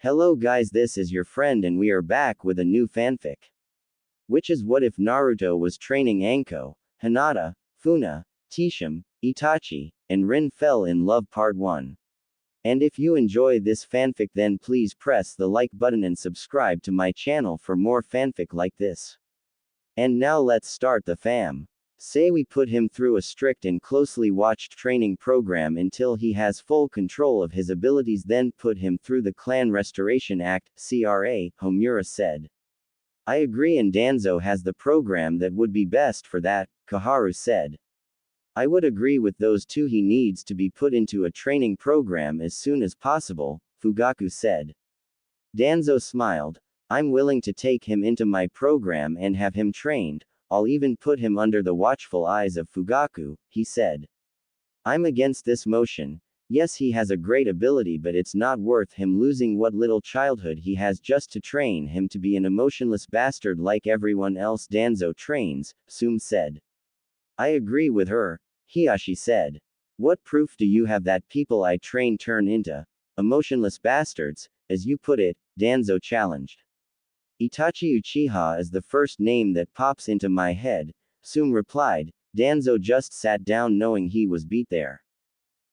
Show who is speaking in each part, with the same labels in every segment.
Speaker 1: Hello guys, this is your friend and we are back with a new fanfic. Which is what if Naruto was training Anko, Hinata, Funa, Tshum, Itachi, and Rin fell in love part 1. And if you enjoy this fanfic then please press the like button and subscribe to my channel for more fanfic like this. And now let's start the fam. Say we put him through a strict and closely watched training program until he has full control of his abilities, then put him through the Clan Restoration Act, CRA, Homura said. I agree, and Danzo has the program that would be best for that, Kaharu said. I would agree with those two. He needs to be put into a training program as soon as possible, Fugaku said. Danzo smiled. I'm willing to take him into my program and have him trained. I'll even put him under the watchful eyes of Fugaku, he said. I'm against this motion. Yes, he has a great ability, but it's not worth him losing what little childhood he has just to train him to be an emotionless bastard like everyone else Danzo trains, Tshum said. I agree with her, Hiashi said. What proof do you have that people I train turn into emotionless bastards, as you put it? Danzo challenged. Itachi Uchiha is the first name that pops into my head, Tshum replied. Danzo just sat down knowing he was beat there.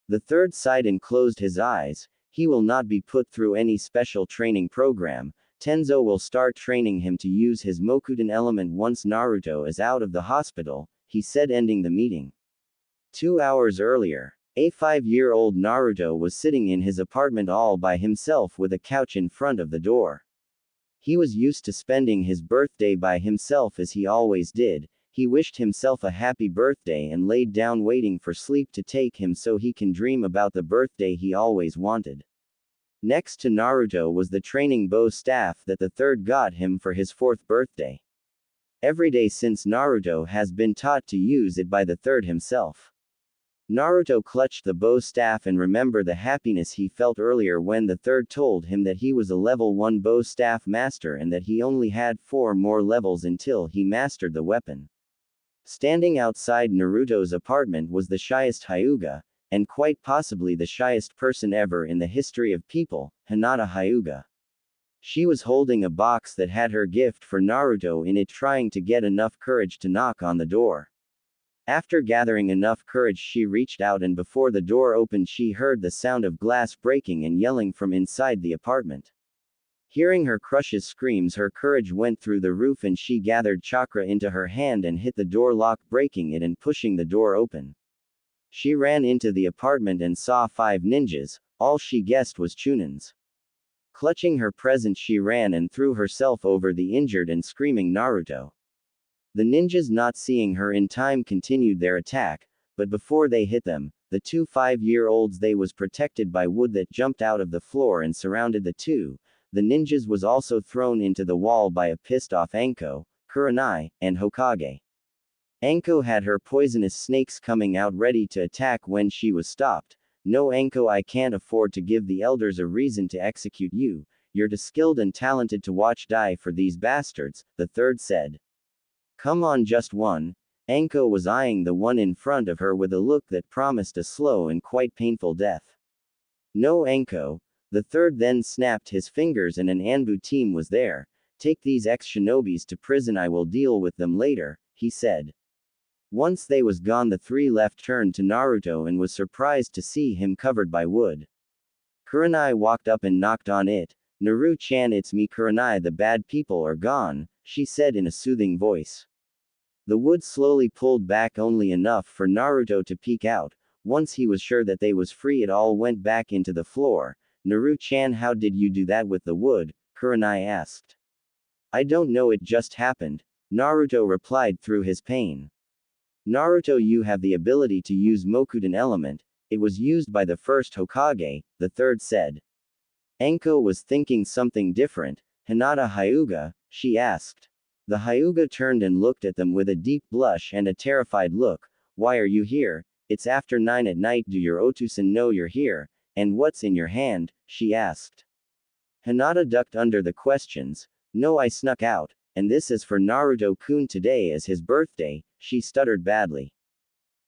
Speaker 1: The third sighed and closed his eyes. He will not be put through any special training program. Tenzo will start training him to use his Mokuten element once Naruto is out of the hospital, he said, ending the meeting. 2 hours earlier, a 5-year-old Naruto was sitting in his apartment all by himself with a couch in front of the door. He was used to spending his birthday by himself as he always did. He wished himself a happy birthday and laid down waiting for sleep to take him so he can dream about the birthday he always wanted. Next to Naruto was the training bow staff that the third got him for his 4th birthday. Every day since Naruto has been taught to use it by the third himself. Naruto clutched the bow staff and remembered the happiness he felt earlier when the third told him that he was a level 1 bow staff master and that he only had 4 more levels until he mastered the weapon. Standing outside Naruto's apartment was the shyest Hyuga, and quite possibly the shyest person ever in the history of people, Hinata Hyuga. She was holding a box that had her gift for Naruto in it, trying to get enough courage to knock on the door. After gathering enough courage, she reached out, and before the door opened she heard the sound of glass breaking and yelling from inside the apartment. Hearing her crush's screams, her courage went through the roof and she gathered chakra into her hand and hit the door lock, breaking it and pushing the door open. She ran into the apartment and saw 5 ninjas. All she guessed was Chunins. Clutching her present, she ran and threw herself over the injured and screaming Naruto. The ninjas, not seeing her in time, continued their attack, but before they hit them, the 2 5-year-olds they was protected by wood that jumped out of the floor and surrounded the two. The ninjas was also thrown into the wall by a pissed-off Anko, Kurenai, and Hokage. Anko had her poisonous snakes coming out ready to attack when she was stopped. No, Anko, I can't afford to give the elders a reason to execute you. You're too skilled and talented to watch die for these bastards, the third said. Come on, just one. Anko was eyeing the one in front of her with a look that promised a slow and quite painful death. No, Anko. The third then snapped his fingers and an Anbu team was there. Take these ex-shinobis to prison, I will deal with them later, he said. Once they was gone, the 3 left turned to Naruto and was surprised to see him covered by wood. Kurenai walked up and knocked on it. Naru-chan, it's me, Kurenai, the bad people are gone, she said in a soothing voice. The wood slowly pulled back only enough for Naruto to peek out. Once he was sure that they was free, it all went back into the floor. Naru-chan, how did you do that with the wood? Kurenai asked. I don't know, it just happened, Naruto replied through his pain. Naruto, you have the ability to use Mokuten element. It was used by the first Hokage, the third said. Anko was thinking something different. Hinata Hyuga, she asked. The Hyuga turned and looked at them with a deep blush and a terrified look. Why are you here? It's after 9 at night. Do your Otusan know you're here? And what's in your hand? She asked. Hinata ducked under the questions. No, I snuck out, and this is for Naruto-kun. Today is his birthday, she stuttered badly.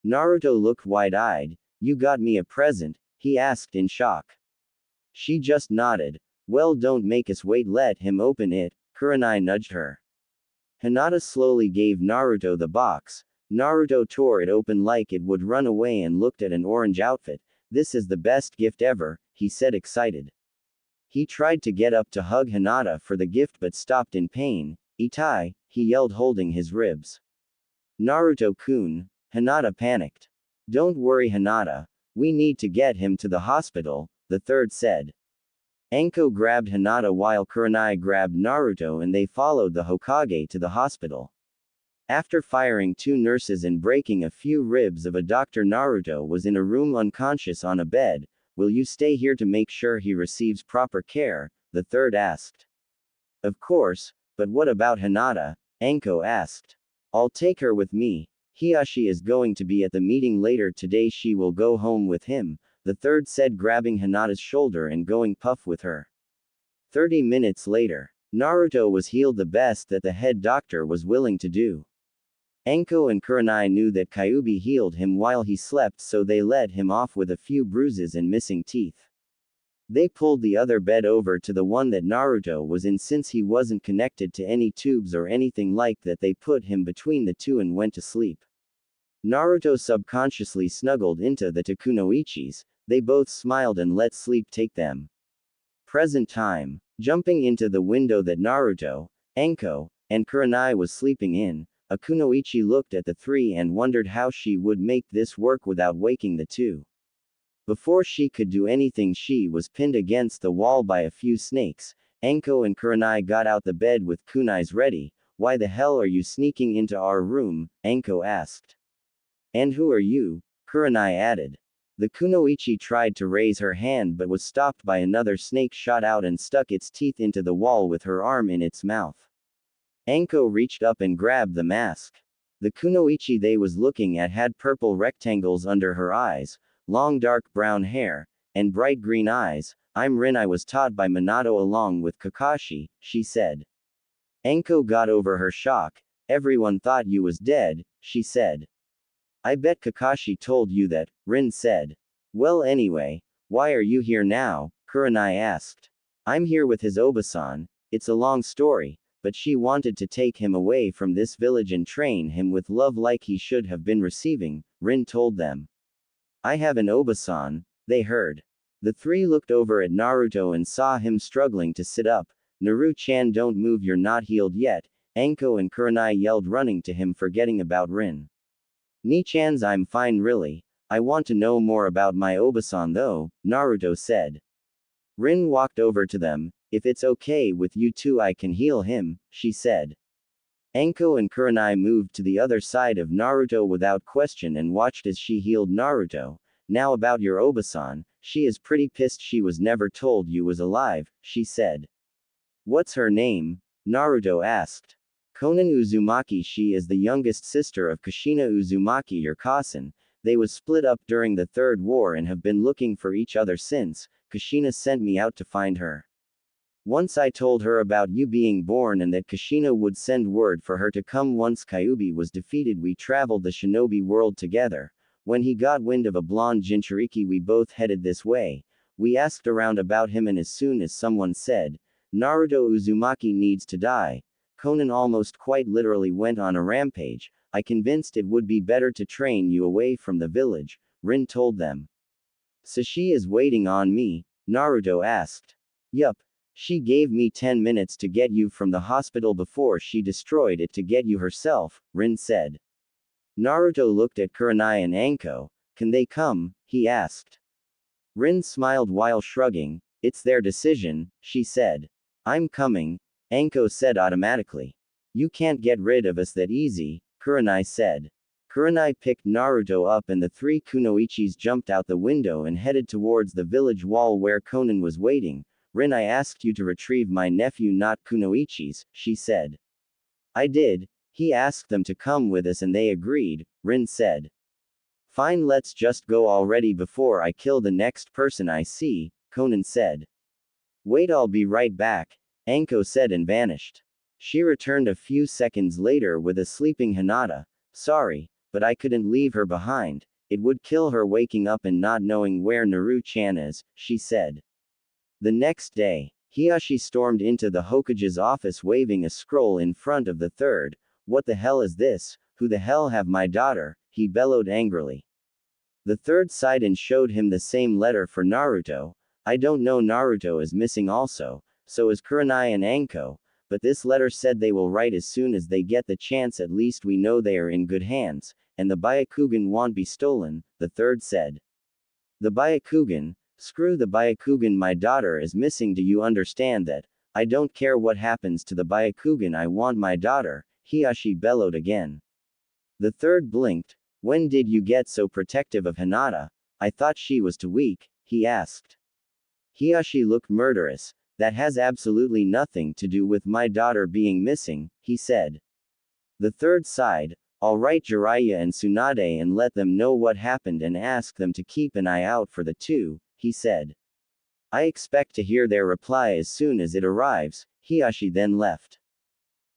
Speaker 1: Naruto looked wide-eyed. You got me a present? He asked in shock. She just nodded. Well, don't make us wait, let him open it, Kurenai nudged her. Hinata slowly gave Naruto the box. Naruto tore it open like it would run away and looked at an orange outfit. This is the best gift ever, he said excited. He tried to get up to hug Hinata for the gift but stopped in pain. Itai, he yelled holding his ribs. Naruto-kun, Hinata panicked. Don't worry Hinata, we need to get him to the hospital, the third said. Anko grabbed Hinata while Kurenai grabbed Naruto and they followed the Hokage to the hospital. After firing 2 nurses and breaking a few ribs of a doctor, Naruto was in a room unconscious on a bed. Will you stay here to make sure he receives proper care? The third asked. Of course, but what about Hinata? Anko asked. I'll take her with me. Hiyashi is going to be at the meeting later today, she will go home with him, the third said grabbing Hinata's shoulder and going puff with her. 30 minutes later, Naruto was healed, the best that the head doctor was willing to do. Anko and Kurenai knew that Kyuubi healed him while he slept, so they let him off with a few bruises and missing teeth. They pulled the other bed over to the one that Naruto was in since he wasn't connected to any tubes or anything like that. They put him between the two and went to sleep. Naruto subconsciously snuggled into the Takunoichis. They both smiled and let sleep take them. Present time. Jumping into the window that Naruto, Anko, and Kurenai was sleeping in, a kunoichi looked at the three and wondered how she would make this work without waking the two. Before she could do anything, she was pinned against the wall by a few snakes. Anko and Kurenai got out the bed with kunais ready. Why the hell are you sneaking into our room? Anko asked. And who are you? Kurenai added. The kunoichi tried to raise her hand but was stopped by another snake, shot out and stuck its teeth into the wall with her arm in its mouth. Anko reached up and grabbed the mask. The kunoichi they was looking at had purple rectangles under her eyes, long dark brown hair, and bright green eyes. I'm Rin, I was taught by Minato along with Kakashi, she said. Anko got over her shock. Everyone thought you was dead, she said. I bet Kakashi told you that, Rin said. Well anyway, why are you here now? Kurenai asked. I'm here with his Obasan. It's a long story, but she wanted to take him away from this village and train him with love like he should have been receiving, Rin told them. I have an Obasan, they heard. The three looked over at Naruto and saw him struggling to sit up. Naru-chan, don't move, you're not healed yet, Anko and Kurenai yelled, running to him, forgetting about Rin. Ni-chan's I'm fine really. I want to know more about my Obasan though, Naruto said. Rin walked over to them. If it's okay with you two, I can heal him, she said. Anko and Kurenai moved to the other side of Naruto without question and watched as she healed Naruto. Now about your Obasan, she is pretty pissed she was never told you was alive, she said. What's her name? Naruto asked. Konan Uzumaki, she is the youngest sister of Kushina Uzumaki, your cousin. They was split up during the Third War and have been looking for each other since. Kushina sent me out to find her. Once I told her about you being born and that Kushina would send word for her to come once Kyuubi was defeated. We traveled the shinobi world together. When he got wind of a blonde Jinchuriki, we both headed this way. We asked around about him and as soon as someone said, Naruto Uzumaki needs to die, Konan almost quite literally went on a rampage. I convinced it would be better to train you away from the village, Rin told them. So she is waiting on me? Naruto asked. Yup. She gave me 10 minutes to get you from the hospital before she destroyed it to get you herself, Rin said. Naruto looked at Kurenai and Anko. Can they come? He asked. Rin smiled while shrugging. It's their decision, she said. I'm coming, Anko said automatically. You can't get rid of us that easy, Kurenai said. Kurenai picked Naruto up and the three kunoichis jumped out the window and headed towards the village wall where Konan was waiting. Rin, I asked you to retrieve my nephew, not kunoichis, she said. I did. He asked them to come with us and they agreed, Rin said. Fine, let's just go already before I kill the next person I see, Konan said. Wait, I'll be right back, Anko said and vanished. She returned a few seconds later with a sleeping Hinata. Sorry, but I couldn't leave her behind. It would kill her waking up and not knowing where Naru-chan is, she said. The next day, Hiashi stormed into the Hokage's office waving a scroll in front of the third. What the hell is this? Who the hell have my daughter? He bellowed angrily. The third sighed and showed him the same letter for Naruto. I don't know, Naruto is missing also, so is Kurenai and Anko, but this letter said they will write as soon as they get the chance. At least we know they are in good hands, and the Byakugan won't be stolen, the third said. The Byakugan? Screw the Byakugan, my daughter is missing. Do you understand that? I don't care what happens to the Byakugan, I want my daughter, Hiashi bellowed again. The third blinked. When did you get so protective of Hinata? I thought she was too weak, he asked. Hiashi looked murderous. That has absolutely nothing to do with my daughter being missing, he said. The third sighed. All right, Jiraiya and Tsunade, and let them know what happened and ask them to keep an eye out for the two, he said. I expect to hear their reply as soon as it arrives. Hiashi then left.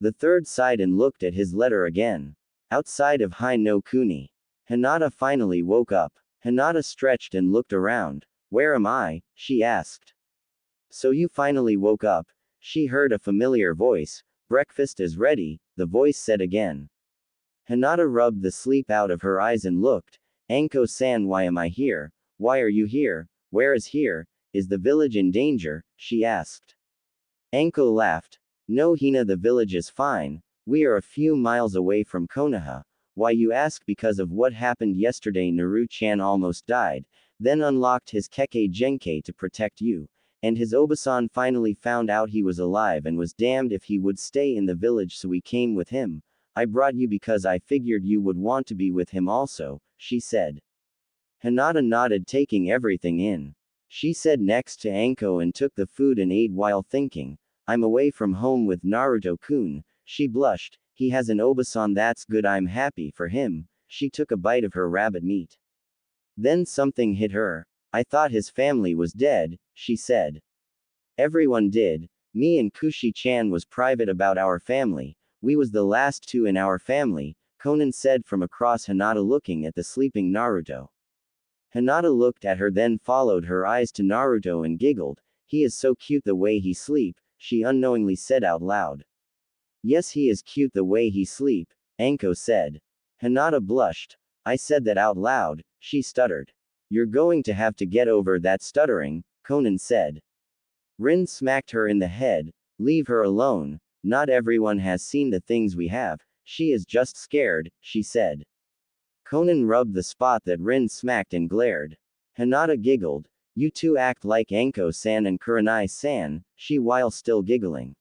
Speaker 1: The third sighed and looked at his letter again. Outside of Hein no Kuni. Hinata finally woke up. Hinata stretched and looked around. Where am I? She asked. So you finally woke up? She heard a familiar voice. Breakfast is ready, the voice said again. Hinata rubbed the sleep out of her eyes and looked. Anko-san, why am I here? Why are you here? Where is here? Is the village in danger? She asked. Anko laughed. No, Hina, the village is fine. We are a few miles away from Konoha. Why you ask? Because of what happened yesterday. Naru-chan almost died, then unlocked his Kekkei Genkei to protect you. And his Obasan finally found out he was alive and was damned if he would stay in the village, so we came with him. I brought you because I figured you would want to be with him also, she said. Hinata nodded, taking everything in. She sat next to Anko and took the food and ate while thinking. I'm away from home with Naruto-kun. She blushed. He has an Obasan, that's good, I'm happy for him. She took a bite of her rabbit meat. Then something hit her. I thought his family was dead, she said. Everyone did. Me and Kushi-chan was private about our family. We was the last two in our family, Konan said from across Hinata, looking at the sleeping Naruto. Hinata looked at her, then followed her eyes to Naruto and giggled. He is so cute the way he sleep, she unknowingly said out loud. Yes, he is cute the way he sleep, Anko said. Hinata blushed. I said that out loud, she stuttered. You're going to have to get over that stuttering, Konan said. Rin smacked her in the head. Leave her alone. Not everyone has seen the things we have. She is just scared, she said. Konan rubbed the spot that Rin smacked and glared. Hinata giggled. You two act like Anko-san and Kurenai-san, she while still giggling.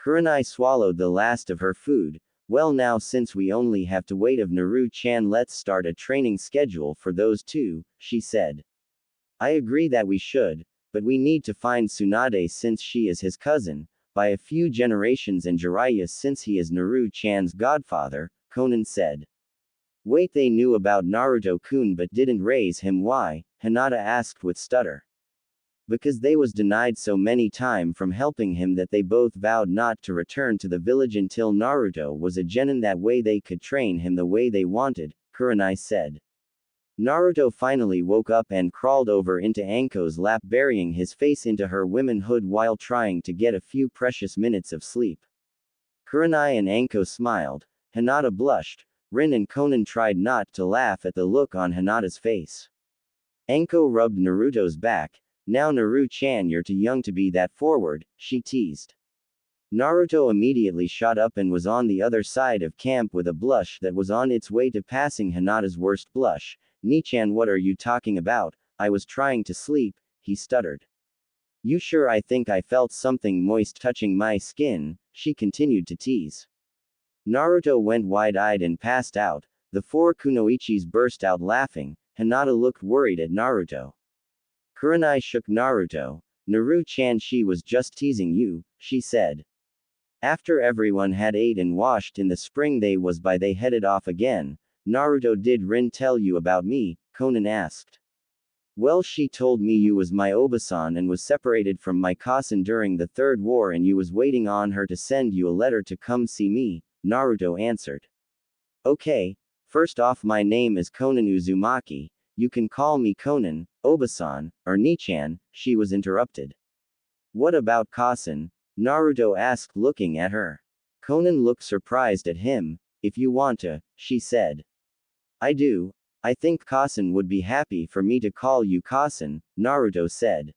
Speaker 1: Kurenai swallowed the last of her food. Well, now since we only have to wait of Naru-chan, let's start a training schedule for those two, she said. I agree that we should, but we need to find Tsunade since she is his cousin, by a few generations, and Jiraiya since he is Naru-chan's godfather, Konan said. Wait, they knew about Naruto-kun but didn't raise him, why? Hinata asked with stutter. Because they was denied so many time from helping him that they both vowed not to return to the village until Naruto was a genin, that way they could train him the way they wanted, Kurenai said. Naruto finally woke up and crawled over into Anko's lap, burying his face into her womanhood while trying to get a few precious minutes of sleep. Kurenai and Anko smiled. Hinata blushed. Rin and Konan tried not to laugh at the look on Hinata's face. Anko rubbed Naruto's back. Now Naru-chan, you're too young to be that forward, she teased. Naruto immediately shot up and was on the other side of camp with a blush that was on its way to passing Hinata's worst blush. Ni-chan, what are you talking about? I was trying to sleep, he stuttered. You sure? I think I felt something moist touching my skin, she continued to tease. Naruto went wide-eyed and passed out. The four kunoichis burst out laughing. Hinata looked worried at Naruto. Kurenai shook Naruto. Naru-chan, she was just teasing you, she said. After everyone had ate and washed in the spring they headed off again. Naruto, did Rin tell you about me? Konan asked. Well, she told me you was my Obasan and was separated from my cousin during the Third War and you was waiting on her to send you a letter to come see me, Naruto answered. Okay, first off, my name is Konan Uzumaki. You can call me Konan, Obasan, or Ni-chan, she was interrupted. What about Kasen? Naruto asked, looking at her. Konan looked surprised at him. If you want to, she said. I do. I think Kasen would be happy for me to call you Kasen, Naruto said.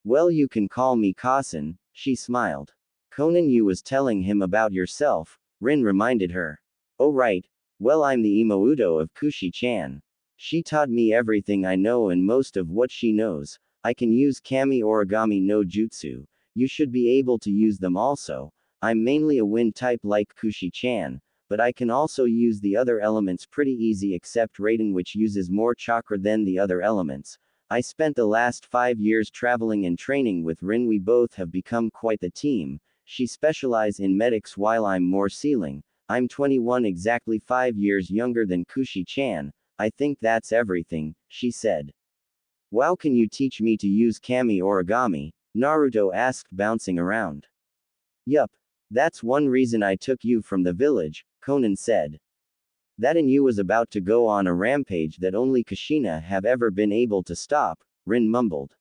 Speaker 1: Well, you can call me Kasen, she smiled. Konan, you was telling him about yourself, Rin reminded her. Oh right. Well, I'm the Imouto of Kushi-chan. She taught me everything I know and most of what she knows. I can use Kami Origami no Jutsu. You should be able to use them also. I'm mainly a wind type like Kushi-chan, but I can also use the other elements pretty easy except Raiden, which uses more chakra than the other elements. I spent the last 5 years traveling and training with Rin. We both have become quite the team. She specializes in medics while I'm more sealing. I'm 21, exactly 5 years younger than Kushi-chan. I think that's everything, she said. Wow, can you teach me to use Kami Origami? Naruto asked, bouncing around. Yup. That's one reason I took you from the village, Konan said. That and you was about to go on a rampage that only Kushina have ever been able to stop, Rin mumbled.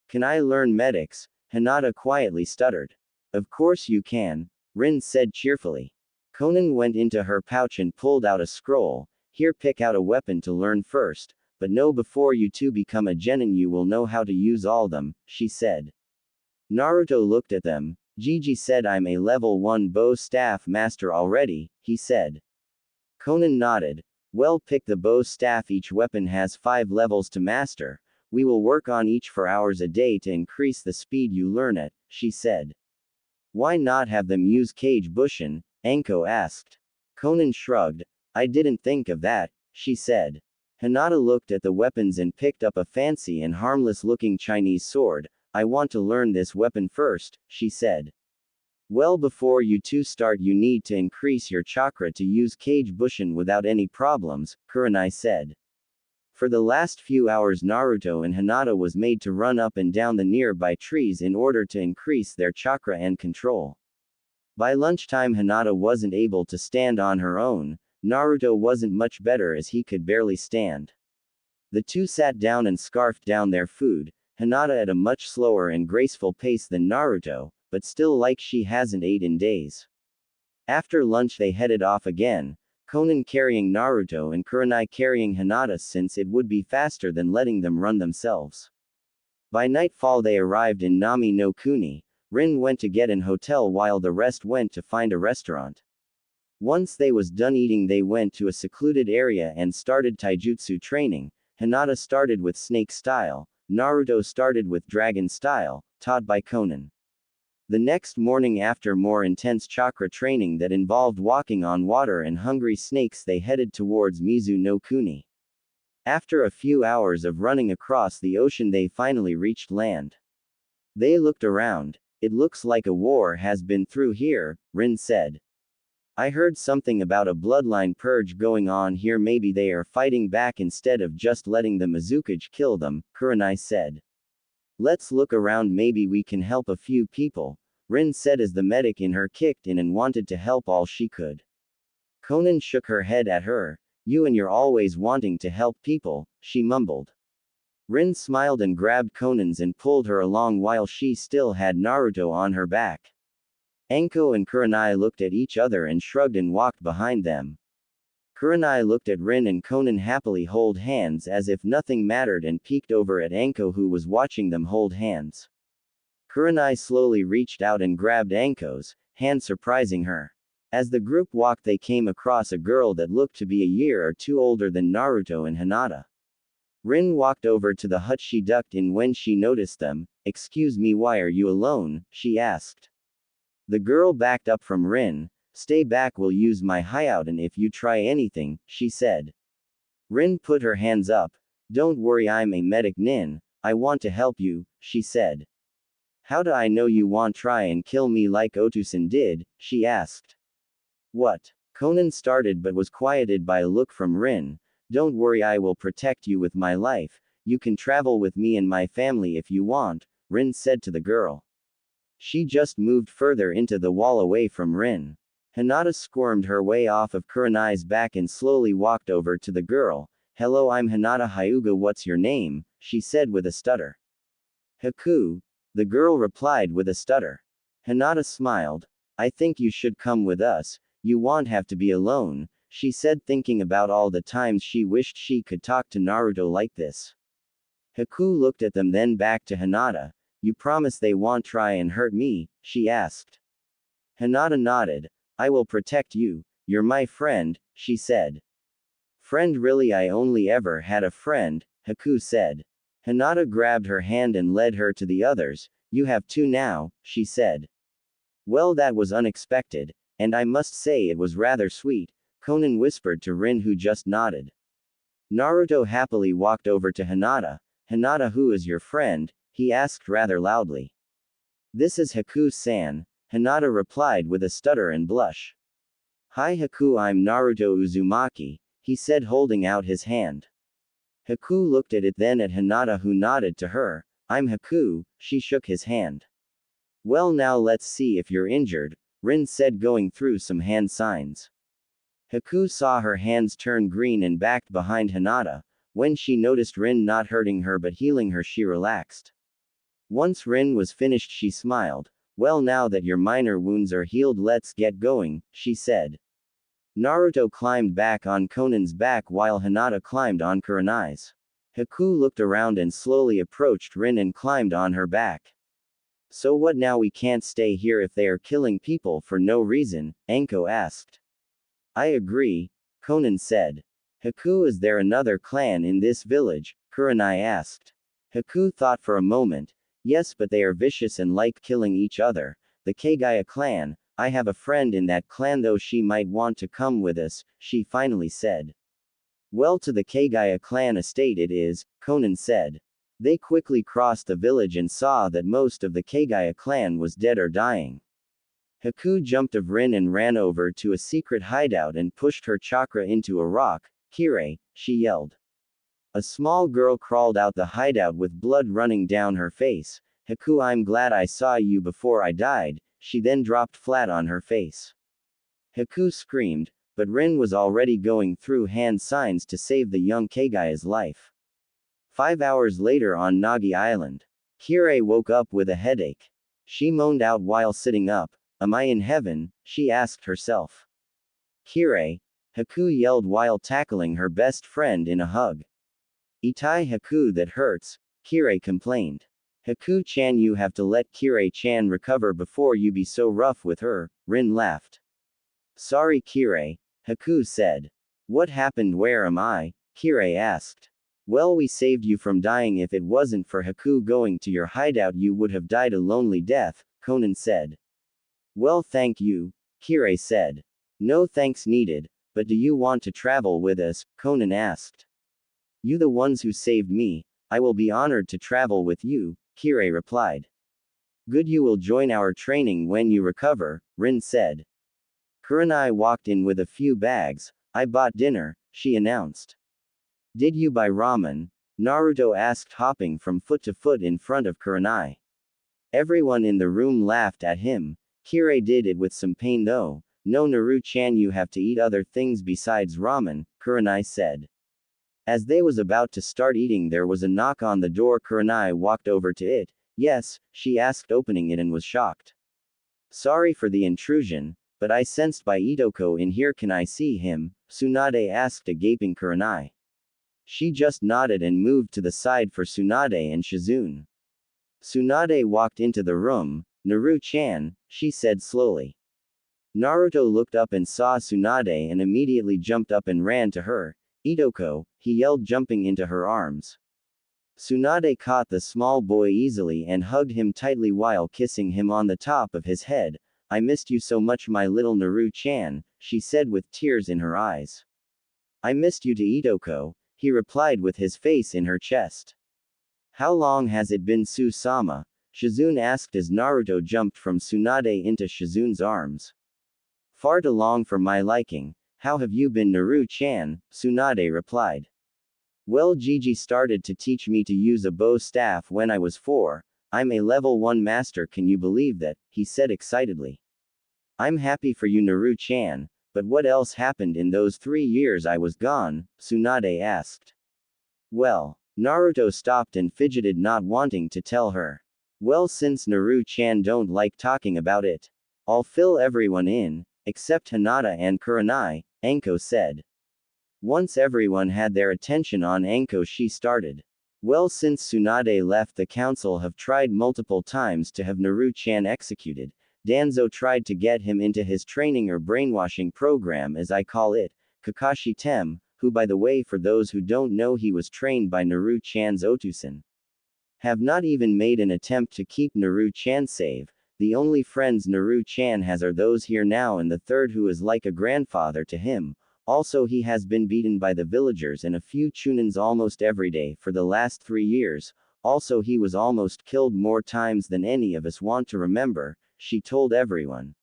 Speaker 1: Can I learn medics? Hinata quietly stuttered. Of course you can, Rin said cheerfully. Konan went into her pouch and pulled out a scroll. Here, pick out a weapon to learn first, but know before you two become a genin you will know how to use all them, she said. Naruto looked at them. Gigi said I'm a level 1 bow staff master already, he said. Konan nodded. Well, pick the bow staff. Each weapon has 5 levels to master. We will work on each for hours a day to increase the speed you learn it, she said. Why not have them use Kage Bushin? Anko asked. Konan shrugged. I didn't think of that, she said. Hinata looked at the weapons and picked up a fancy and harmless looking Chinese sword. I want to learn this weapon first, she said. Well, before you two start you need to increase your chakra to use Kage Bushin without any problems, Kurenai said. For the last few hours Naruto and Hinata was made to run up and down the nearby trees in order to increase their chakra and control. By lunchtime Hinata wasn't able to stand on her own. Naruto wasn't much better as he could barely stand. The two sat down and scarfed down their food, Hinata at a much slower and graceful pace than Naruto, but still like she hasn't ate in days. After lunch they headed off again, Konan carrying Naruto and Kurenai carrying Hinata since it would be faster than letting them run themselves. By nightfall they arrived in Nami no Kuni. Rin went to get an hotel while the rest went to find a restaurant. Once they was done eating they went to a secluded area and started taijutsu training. Hinata started with snake style, Naruto started with dragon style, taught by Konan. The next morning, after more intense chakra training that involved walking on water and hungry snakes, they headed towards Mizu no Kuni. After a few hours of running across the ocean they finally reached land. They looked around. It looks like a war has been through here, Rin said. I heard something about a bloodline purge going on here. Maybe they are fighting back instead of just letting the Mizukage kill them, Kurenai said. Let's look around, maybe we can help a few people, Rin said as the medic in her kicked in and wanted to help all she could. Konan shook her head at her. You and you're always wanting to help people, she mumbled. Rin smiled and grabbed Konan's and pulled her along while she still had Naruto on her back. Anko and Kurenai looked at each other and shrugged and walked behind them. Kurenai looked at Rin and Konan happily hold hands as if nothing mattered and peeked over at Anko who was watching them hold hands. Kurenai slowly reached out and grabbed Anko's hand, surprising her. As the group walked they came across a girl that looked to be a year or two older than Naruto and Hinata. Rin walked over to the hut. She ducked in when she noticed them. Excuse me, why are you alone? She asked. The girl backed up from Rin. Stay back, we'll use my hideout and if you try anything, she said. Rin put her hands up. Don't worry, I'm a medic nin. I want to help you, she said. How do I know you won't try and kill me like Otusan did? She asked. What? Konan started but was quieted by a look from Rin. Don't worry, I will protect you with my life. You can travel with me and my family if you want, Rin said to the girl. She just moved further into the wall away from Rin. Hinata squirmed her way off of Kurenai's back and slowly walked over to the girl. Hello, I'm Hinata Hyuga, what's your name? She said with a stutter. Haku. The girl replied with a stutter. Hinata smiled. I think you should come with us, you won't have to be alone, she said, thinking about all the times she wished she could talk to Naruto like this. Haku looked at them, then back to Hinata. You promise they won't try and hurt me? She asked. Hinata nodded. I will protect you, you're my friend, she said. Friend? Really? I only ever had a friend, Haku said. Hinata grabbed her hand and led her to the others. You have two now, she said. Well, that was unexpected, and I must say it was rather sweet, Konan whispered to Rin, who just nodded. Naruto happily walked over to Hinata. Hinata, who is your friend? He asked rather loudly. This is Haku-san, Hinata replied with a stutter and blush. Hi Haku, I'm Naruto Uzumaki, he said, holding out his hand. Haku looked at it, then at Hinata, who nodded to her. I'm Haku, she shook his hand. Well, now let's see if you're injured, Rin said, going through some hand signs. Haku saw her hands turn green and backed behind Hinata. When she noticed Rin not hurting her but healing her, she relaxed. Once Rin was finished, she smiled. Well, now that your minor wounds are healed, let's get going, she said. Naruto climbed back on Konan's back while Hinata climbed on Kurenai's. Haku looked around and slowly approached Rin and climbed on her back. So what now? We can't stay here if they are killing people for no reason, Anko asked. I agree, Konan said. Haku, is there another clan in this village? Kurenai asked. Haku thought for a moment. Yes, but they are vicious and like killing each other. The Kagaya clan. I have a friend in that clan, though she might want to come with us, she finally said. Well, to the Kagaya clan estate it is, Konan said. They quickly crossed the village and saw that most of the Kagaya clan was dead or dying. Haku jumped of Rin and ran over to a secret hideout and pushed her chakra into a rock. Kirei, she yelled. A small girl crawled out the hideout with blood running down her face. Haku, I'm glad I saw you before I died. She then dropped flat on her face. Haku screamed, but Rin was already going through hand signs to save the young Kagaya's life. 5 hours later on Nagi Island. Kirei woke up with a headache. She moaned out while sitting up. Am I in heaven? She asked herself. Kirei, Haku yelled while tackling her best friend in a hug. Itai Haku, that hurts, Kirei complained. Haku-chan, you have to let Kirei-chan recover before you be so rough with her, Rin laughed. Sorry Kirei, Haku said. What happened? Where am I? Kirei asked. Well, we saved you from dying. If it wasn't for Haku going to your hideout, you would have died a lonely death, Konan said. Well, thank you, Kirei said. No thanks needed, but do you want to travel with us? Konan asked. You the ones who saved me, I will be honored to travel with you, Kirei replied. Good, you will join our training when you recover, Rin said. Kurenai walked in with a few bags. I bought dinner, she announced. Did you buy ramen? Naruto asked, hopping from foot to foot in front of Kurenai. Everyone in the room laughed at him. Kirei did it with some pain though. No Naru-chan, you have to eat other things besides ramen, Kurenai said. As they was about to start eating, there was a knock on the door. Kurenai walked over to it. Yes, she asked, opening it, and was shocked. Sorry for the intrusion, but I sensed by Itoko in here. Can I see him? Tsunade asked a gaping Kurenai. She just nodded and moved to the side for Tsunade and Shizune. Tsunade walked into the room. Naru-chan, she said slowly. Naruto looked up and saw Tsunade and immediately jumped up and ran to her. Itoko, he yelled, jumping into her arms. Tsunade caught the small boy easily and hugged him tightly while kissing him on the top of his head. I missed you so much, my little Naru-chan, she said with tears in her eyes. I missed you to Itoko, he replied with his face in her chest. How long has it been, Su-sama? Shizune asked as Naruto jumped from Tsunade into Shizune's arms. Far too long for my liking. How have you been, Naru-chan? Tsunade replied. Well, Gigi started to teach me to use a bow staff when I was 4. I'm a level 1 master, can you believe that? He said excitedly. I'm happy for you, Naru-chan, but what else happened in those 3 years I was gone? Tsunade asked. Well, Naruto stopped and fidgeted, not wanting to tell her. Well, since Naru-chan don't like talking about it, I'll fill everyone in, except Hinata and Kurenai, Anko said. Once everyone had their attention on Anko, she started. Well, since Tsunade left, the council have tried multiple times to have Naru-chan executed. Danzo tried to get him into his training or brainwashing program, as I call it, Kakashi Tem, who, by the way, for those who don't know, he was trained by Naru-chan's Otusan. Have not even made an attempt to keep Naru-chan safe. The only friends Naru-chan has are those here now, and the third who is like a grandfather to him. Also, he has been beaten by the villagers and a few chunins almost every day for the last 3 years. Also, he was almost killed more times than any of us want to remember, she told everyone.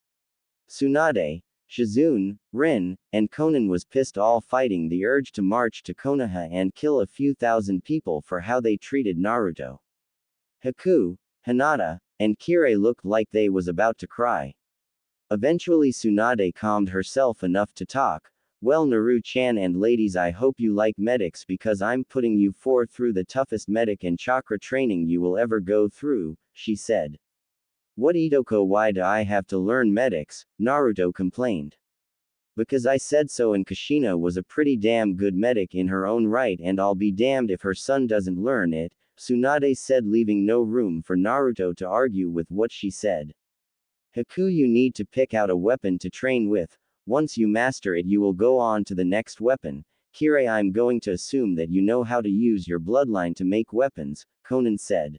Speaker 1: Tsunade, Shizune, Rin, and Konan was pissed, all fighting the urge to march to Konoha and kill a few thousand people for how they treated Naruto. Haku, Hinata, and Kirei looked like they was about to cry. Eventually Tsunade calmed herself enough to talk. Well, Naru-chan and ladies, I hope you like medics because I'm putting you 4 through the toughest medic and chakra training you will ever go through, she said. What, Itoko, why do I have to learn medics? Naruto complained. Because I said so, and Kushina was a pretty damn good medic in her own right, and I'll be damned if her son doesn't learn it, Tsunade said, leaving no room for Naruto to argue with what she said. Haku, you need to pick out a weapon to train with. Once you master it, you will go on to the next weapon. Kirei, I'm going to assume that you know how to use your bloodline to make weapons, Konan said.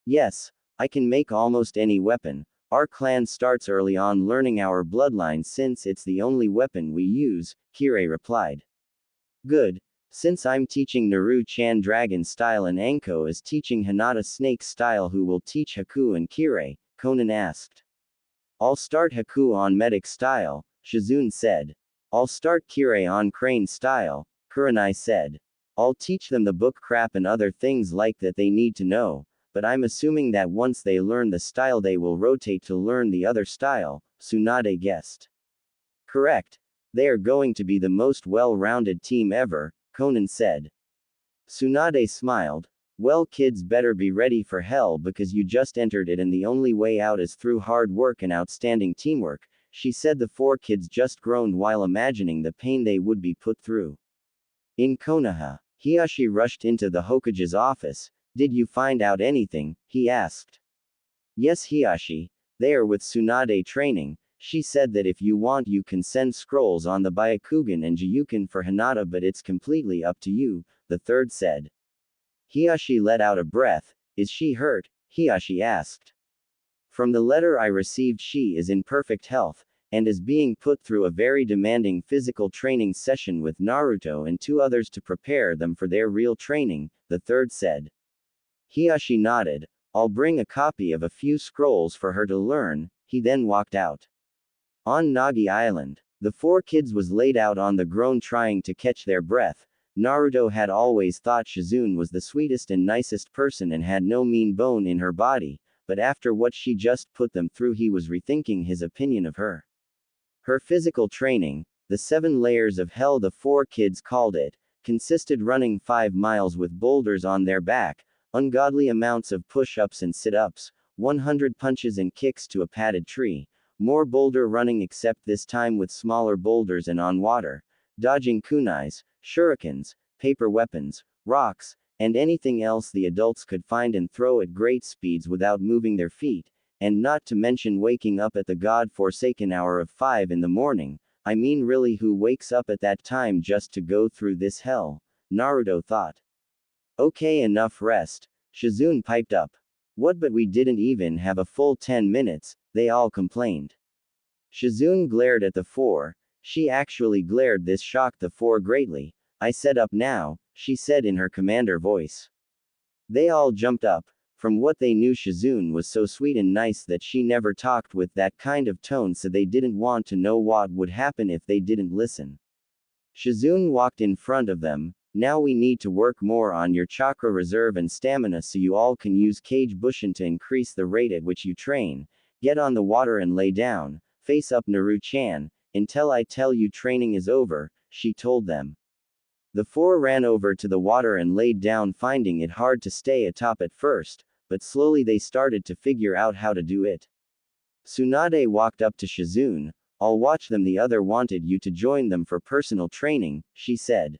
Speaker 1: Yes, I can make almost any weapon. Our clan starts early on learning our bloodline since it's the only weapon we use, Kirei replied. Good. Since I'm teaching Naru-chan dragon style and Anko is teaching Hinata snake style, who will teach Haku and Kirei? Konan asked. I'll start Haku on medic style, Shizune said. I'll start Kirei on crane style, Kurenai said. I'll teach them the book crap and other things like that they need to know, but I'm assuming that once they learn the style they will rotate to learn the other style, Tsunade guessed. Correct. They are going to be the most well-rounded team ever, Konan said. Tsunade smiled. Well, kids, better be ready for hell because you just entered it and the only way out is through hard work and outstanding teamwork, she said. The 4 kids just groaned while imagining the pain they would be put through. In Konoha, Hiashi rushed into the Hokage's office. Did you find out anything? He asked. Yes, Hiashi. They are with Tsunade training. She said that if you want you can send scrolls on the Byakugan and Jiyuken for Hinata, but it's completely up to you, the third said. Hiashi let out a breath. Is she hurt? Hiashi asked. From the letter I received, she is in perfect health, and is being put through a very demanding physical training session with Naruto and 2 others to prepare them for their real training, the third said. Hiashi nodded. I'll bring a copy of a few scrolls for her to learn. He then walked out. On Nagi Island, the 4 kids was laid out on the ground trying to catch their breath. Naruto had always thought Shizune was the sweetest and nicest person and had no mean bone in her body, but after what she just put them through, he was rethinking his opinion of her. Her physical training, the 7 layers of hell the 4 kids called it, consisted running 5 miles with boulders on their back, ungodly amounts of push-ups and sit-ups, 100 punches and kicks to a padded tree, more boulder running except this time with smaller boulders and on water, dodging kunais, shurikens, paper weapons, rocks, and anything else the adults could find and throw at great speeds without moving their feet, and not to mention waking up at the god-forsaken hour of 5 in the morning. I mean, really, who wakes up at that time just to go through this hell? Naruto thought. Okay, enough rest, Shizune piped up. What, but we didn't even have a full 10 minutes, they all complained. Shizune glared at the 4. She actually glared. This shocked the 4 greatly. I set up now, she said in her commander voice. They all jumped up. From what they knew, Shizune was so sweet and nice that she never talked with that kind of tone, so they didn't want to know what would happen if they didn't listen. Shizune walked in front of them. Now we need to work more on your chakra reserve and stamina so you all can use Kage Bushin to increase the rate at which you train. Get on the water and lay down, face up Naru-chan, until I tell you training is over, she told them. The 4 ran over to the water and laid down, finding it hard to stay atop at first, but slowly they started to figure out how to do it. Tsunade walked up to Shizune. I'll watch them. The other wanted you to join them for personal training, she said.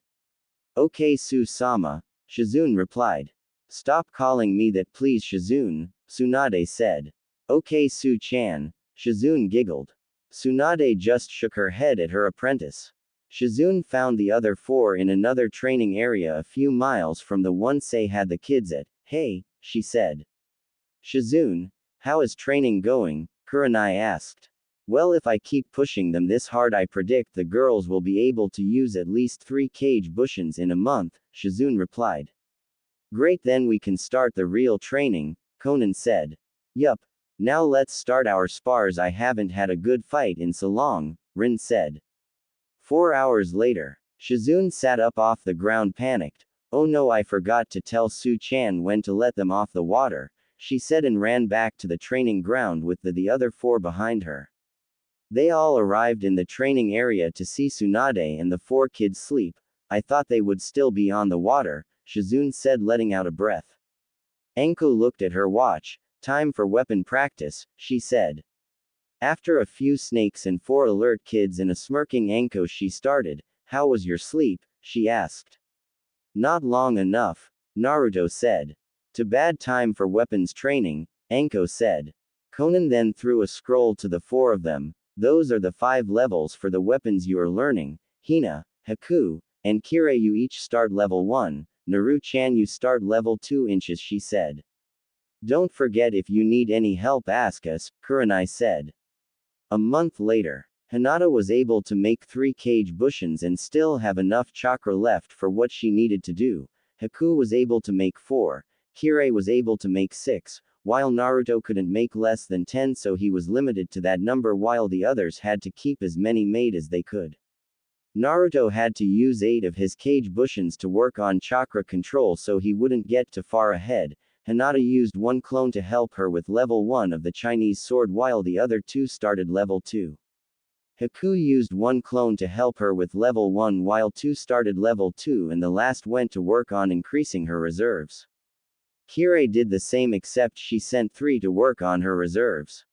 Speaker 1: Okay, Su-sama, Shizune replied. Stop calling me that please, Shizune, Tsunade said. Okay, Su-chan, Shizune giggled. Tsunade just shook her head at her apprentice. Shizune found the other four in another training area a few miles from the one Sei had the kids at. Hey, she said. Shizune, how is training going? Kurenai asked. Well, if I keep pushing them this hard, I predict the girls will be able to use at least 3 cage bushins in a month, Shizune replied. Great, then we can start the real training, Conan said. Yup. Now let's start our spars. I haven't had a good fight in so long, Rin said. 4 hours later, Shizune sat up off the ground panicked. Oh no, I forgot to tell Su-chan when to let them off the water, she said, and ran back to the training ground with the other four behind her. They all arrived in the training area to see Tsunade and the 4 kids sleep. I thought they would still be on the water, Shizune said, letting out a breath. Anko looked at her watch. Time for weapon practice, she said. After a few snakes and 4 alert kids and a smirking Anko, she started. How was your sleep? She asked. Not long enough, Naruto said. Too bad. Time for weapons training, Anko said. Conan then threw a scroll to the 4 of them. Those are the 5 levels for the weapons you are learning. Hina, Haku, and Kirei, you each start level 1. Naru-chan, you start level 2 inches, she said. Don't forget, if you need any help, ask us, Kurenai said. A month later, Hinata was able to make 3 cage bushins and still have enough chakra left for what she needed to do. Haku was able to make 4, Kirei was able to make 6, while Naruto couldn't make less than 10, so he was limited to that number, while the others had to keep as many made as they could. Naruto had to use 8 of his cage bushins to work on chakra control so he wouldn't get too far ahead. Hinata used 1 clone to help her with level 1 of the Chinese sword, while the other 2 started level 2. Haku used 1 clone to help her with level 1, while 2 started level 2, and the last went to work on increasing her reserves. Kirei did the same, except she sent 3 to work on her reserves.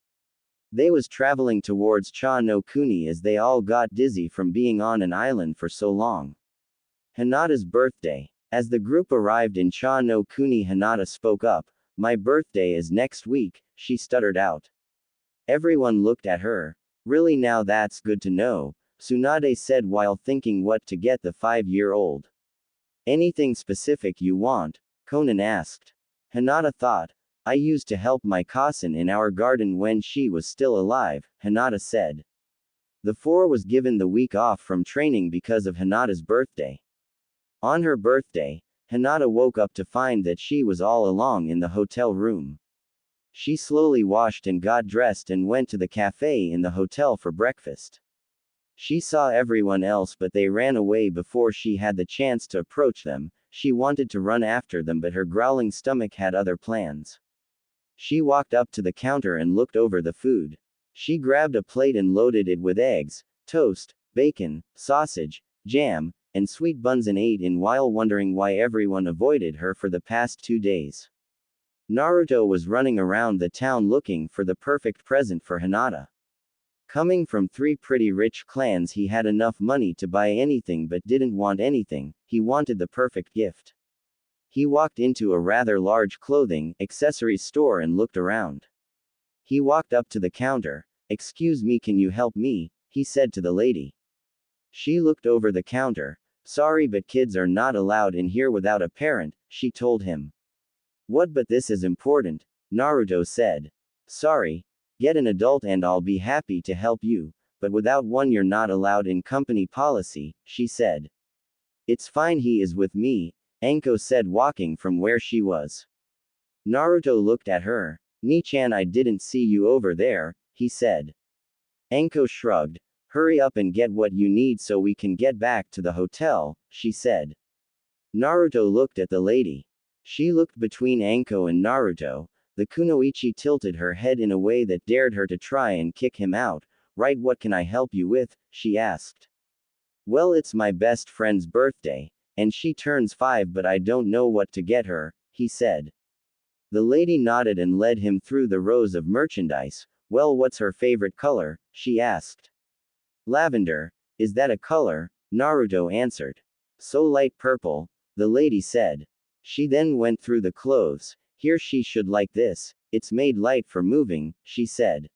Speaker 1: They was traveling towards Cha no Kuni as they all got dizzy from being on an island for so long. Hinata's birthday. As the group arrived in Cha no Kuni, Hinata spoke up. My birthday is next week, she stuttered out. Everyone looked at her. Really, now that's good to know, Tsunade said while thinking what to get the 5-year-old. Anything specific you want? Conan asked. Hinata thought. I used to help my cousin in our garden when she was still alive, Hinata said. The 4 was given the week off from training because of Hinata's birthday. On her birthday, Hinata woke up to find that she was all alone in the hotel room. She slowly washed and got dressed and went to the cafe in the hotel for breakfast. She saw everyone else, but they ran away before she had the chance to approach them. She wanted to run after them, but her growling stomach had other plans. She walked up to the counter and looked over the food. She grabbed a plate and loaded it with eggs, toast, bacon, sausage, jam, and sweet buns, and ate in while wondering why everyone avoided her for the past 2 days. Naruto was running around the town looking for the perfect present for Hinata. Coming from 3 pretty rich clans, he had enough money to buy anything but didn't want anything. He wanted the perfect gift. He walked into a rather large clothing accessories store and looked around. He walked up to the counter. Excuse me, can you help me? He said to the lady. She looked over the counter. Sorry, but kids are not allowed in here without a parent, she told him. What, but this is important, Naruto said. Sorry, get an adult and I'll be happy to help you, but without one you're not allowed in, company policy, she said. It's fine, he is with me, Anko said, walking from where she was. Naruto looked at her. Ni-chan, I didn't see you over there, he said. Anko shrugged. Hurry up and get what you need so we can get back to the hotel, she said. Naruto looked at the lady. She looked between Anko and Naruto. The kunoichi tilted her head in a way that dared her to try and kick him out. Right, what can I help you with? She asked. Well, it's my best friend's birthday, and she turns 5, but I don't know what to get her, he said. The lady nodded and led him through the rows of merchandise. Well, what's her favorite color? She asked. Lavender. Is that a color? Naruto answered. So light purple, the lady said. She then went through the clothes. Here, she should like this. It's made light for moving, she said.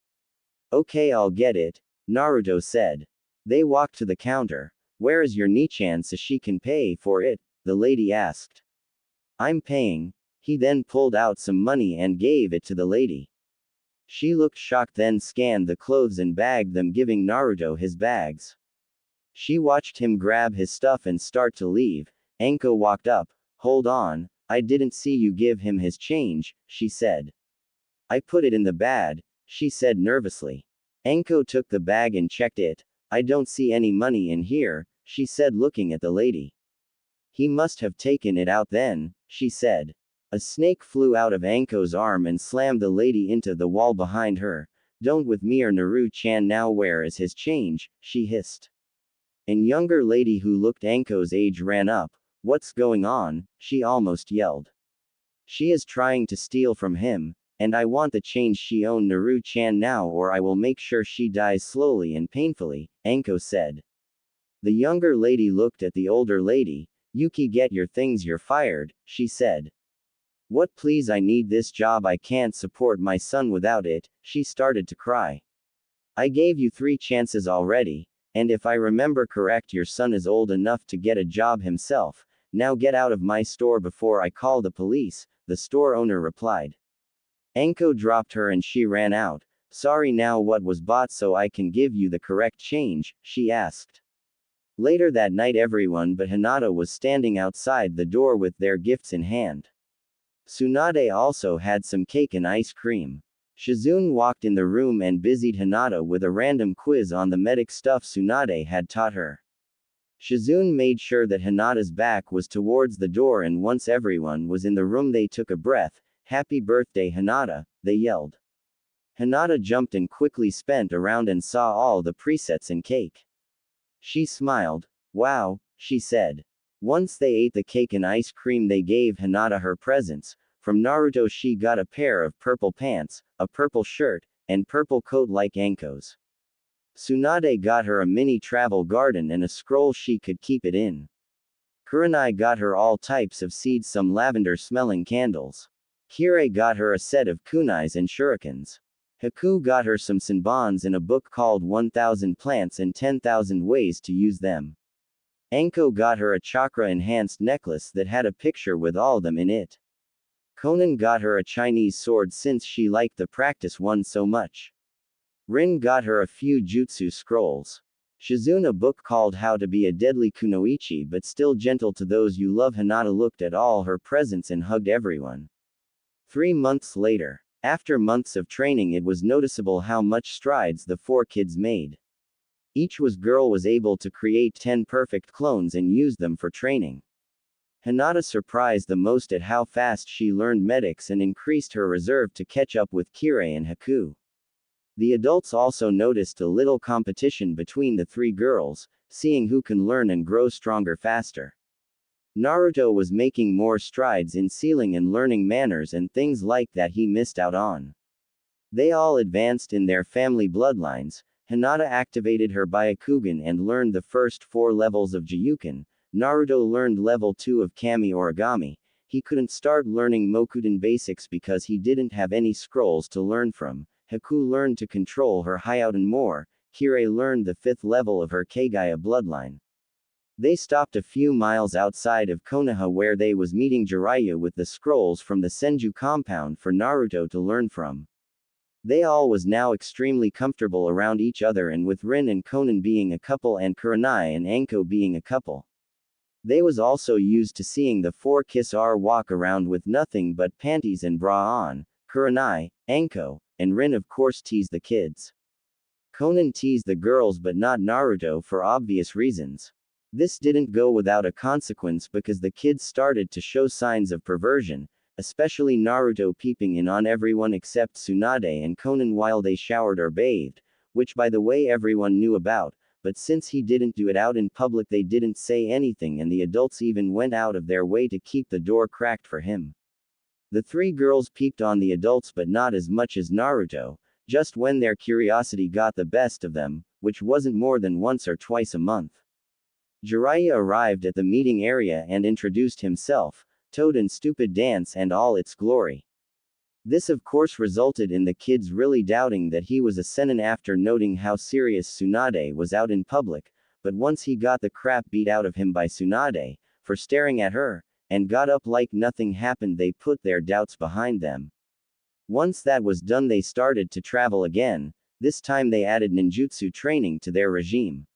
Speaker 1: Okay, I'll get it, Naruto said. They walked to the counter. Where is your Nichan so she can pay for it? The lady asked. I'm paying. He then pulled out some money and gave it to the lady. She looked shocked, then scanned the clothes and bagged them, giving Naruto his bags. She watched him grab his stuff and start to leave. Anko walked up. Hold on, I didn't see you give him his change, she said. I put it in the bag, she said nervously. Anko took the bag and checked it. I don't see any money in here, she said, looking at the lady. He must have taken it out then, she said. A snake flew out of Anko's arm and slammed the lady into the wall behind her. Don't with me or Naru-chan now, where is his change? She hissed. An younger lady who looked Anko's age ran up. What's going on? She almost yelled. She is trying to steal from him, and I want the change. She own Naru-chan now, or I will make sure she dies slowly and painfully, Anko said. The younger lady looked at the older lady. Yuki, get your things, you're fired, she said. What, please, I need this job, I can't support my son without it, she started to cry. I gave you 3 chances already, and if I remember correct, your son is old enough to get a job himself. Now get out of my store before I call the police, the store owner replied. Anko dropped her and she ran out. Sorry, now what was bought so I can give you the correct change? She asked. Later that night, everyone but Hinata was standing outside the door with their gifts in hand. Tsunade also had some cake and ice cream. Shizune walked in the room and busied Hinata with a random quiz on the medic stuff Tsunade had taught her. Shizune made sure that Hinata's back was towards the door, and once everyone was in the room they took a breath. Happy birthday, Hinata, they yelled. Hinata jumped and quickly spent around and saw all the presets and cake. She smiled. Wow, she said. Once they ate the cake and ice cream, they gave Hinata her presents. From Naruto, she got a pair of purple pants, a purple shirt, and purple coat like Anko's. Tsunade got her a mini travel garden and a scroll she could keep it in. Kurenai got her all types of seeds, some lavender-smelling candles. Kirei got her a set of kunais and shurikens. Haku got her some senbons in a book called 1000 Plants and 10,000 Ways to Use Them. Anko got her a chakra-enhanced necklace that had a picture with all of them in it. Konan got her a Chinese sword since she liked the practice one so much. Rin got her a few jutsu scrolls. Shizune a book called How to Be a Deadly Kunoichi but Still Gentle to Those You Love. Hinata looked at all her presents and hugged everyone. 3 months later. After months of training, it was noticeable how much strides the 4 kids made. Each girl was able to create 10 perfect clones and use them for training. Hinata surprised the most at how fast she learned medics and increased her reserve to catch up with Kirei and Haku. The adults also noticed a little competition between the 3 girls, seeing who can learn and grow stronger faster. Naruto was making more strides in sealing and learning manners and things like that he missed out on. They all advanced in their family bloodlines. Hinata activated her Byakugan and learned the first 4 levels of Jiyuken. Naruto learned level 2 of Kami Origami. He couldn't start learning Mokuden basics because he didn't have any scrolls to learn from. Haku learned to control her Hyouten more. Kirei learned the 5th level of her Kagaya bloodline. They stopped a few miles outside of Konoha where they was meeting Jiraiya with the scrolls from the Senju compound for Naruto to learn from. They all was now extremely comfortable around each other, and with Rin and Konan being a couple and Kurenai and Anko being a couple. They was also used to seeing the 4 Kiss R walk around with nothing but panties and bra on. Kurenai, Anko, and Rin of course teased the kids. Konan teased the girls but not Naruto for obvious reasons. This didn't go without a consequence because the kids started to show signs of perversion, especially Naruto peeping in on everyone except Tsunade and Konan while they showered or bathed, which by the way everyone knew about, but since he didn't do it out in public they didn't say anything, and the adults even went out of their way to keep the door cracked for him. The three girls peeped on the adults but not as much as Naruto, just when their curiosity got the best of them, which wasn't more than once or twice a month. Jiraiya arrived at the meeting area and introduced himself, Toad and Stupid Dance and all its glory. This of course resulted in the kids really doubting that he was a senin after noting how serious Tsunade was out in public, but once he got the crap beat out of him by Tsunade, for staring at her, and got up like nothing happened, they put their doubts behind them. Once that was done, they started to travel again. This time they added ninjutsu training to their regime.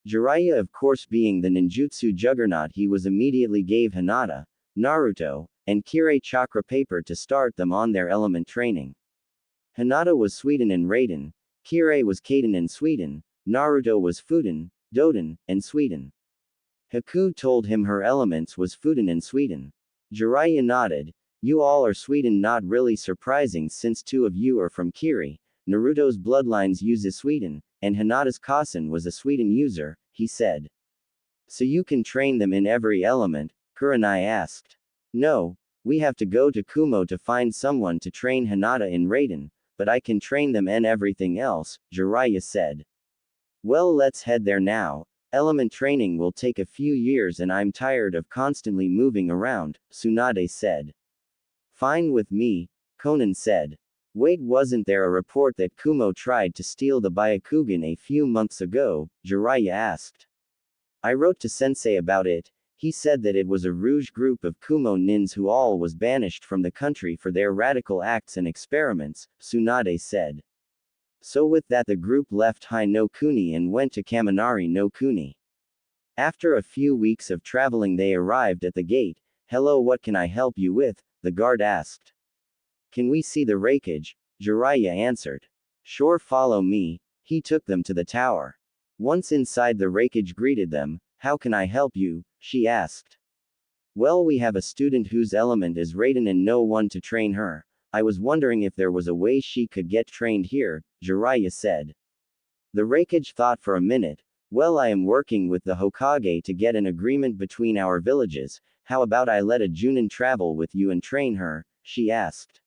Speaker 1: Jiraiya, of course, being the ninjutsu juggernaut he was, immediately gave Hinata, Naruto, and Kirei chakra paper to start them on their element training. Hinata was Suiden and Raiden, Kirei was Kaden and Suiden, Naruto was Fuden, Doden, and Suiden. Haku told him her elements was Fuden and Suiden. Jiraiya nodded. You all are Suiden, not really surprising since two of you are from Kiri. Naruto's bloodlines uses Suiden, and Hinata's Kasen was a Suiden user, he said. So you can train them in every element? Kurenai asked. No, we have to go to Kumo to find someone to train Hinata in Raiden, but I can train them in everything else, Jiraiya said. Well, let's head there now. Element training will take a few years and I'm tired of constantly moving around, Tsunade said. Fine with me, Konan said. Wait, wasn't there a report that Kumo tried to steal the Byakugan a few months ago? Jiraiya asked. I wrote to Sensei about it. He said that it was a rouge group of Kumo nins who all was banished from the country for their radical acts and experiments, Tsunade said. So with that the group left Hai no Kuni and went to Kaminari no Kuni. After a few weeks of traveling they arrived at the gate. Hello, what can I help you with? The guard asked. Can we see the wreckage? Jiraiya answered. Sure, follow me. He took them to the tower. Once inside, the wreckage greeted them. How can I help you? She asked. Well, we have a student whose element is Raiden and no one to train her. I was wondering if there was a way she could get trained here, Jiraiya said. The wreckage thought for a minute. Well, I am working with the Hokage to get an agreement between our villages. How about I let a Junin travel with you and train her? She asked.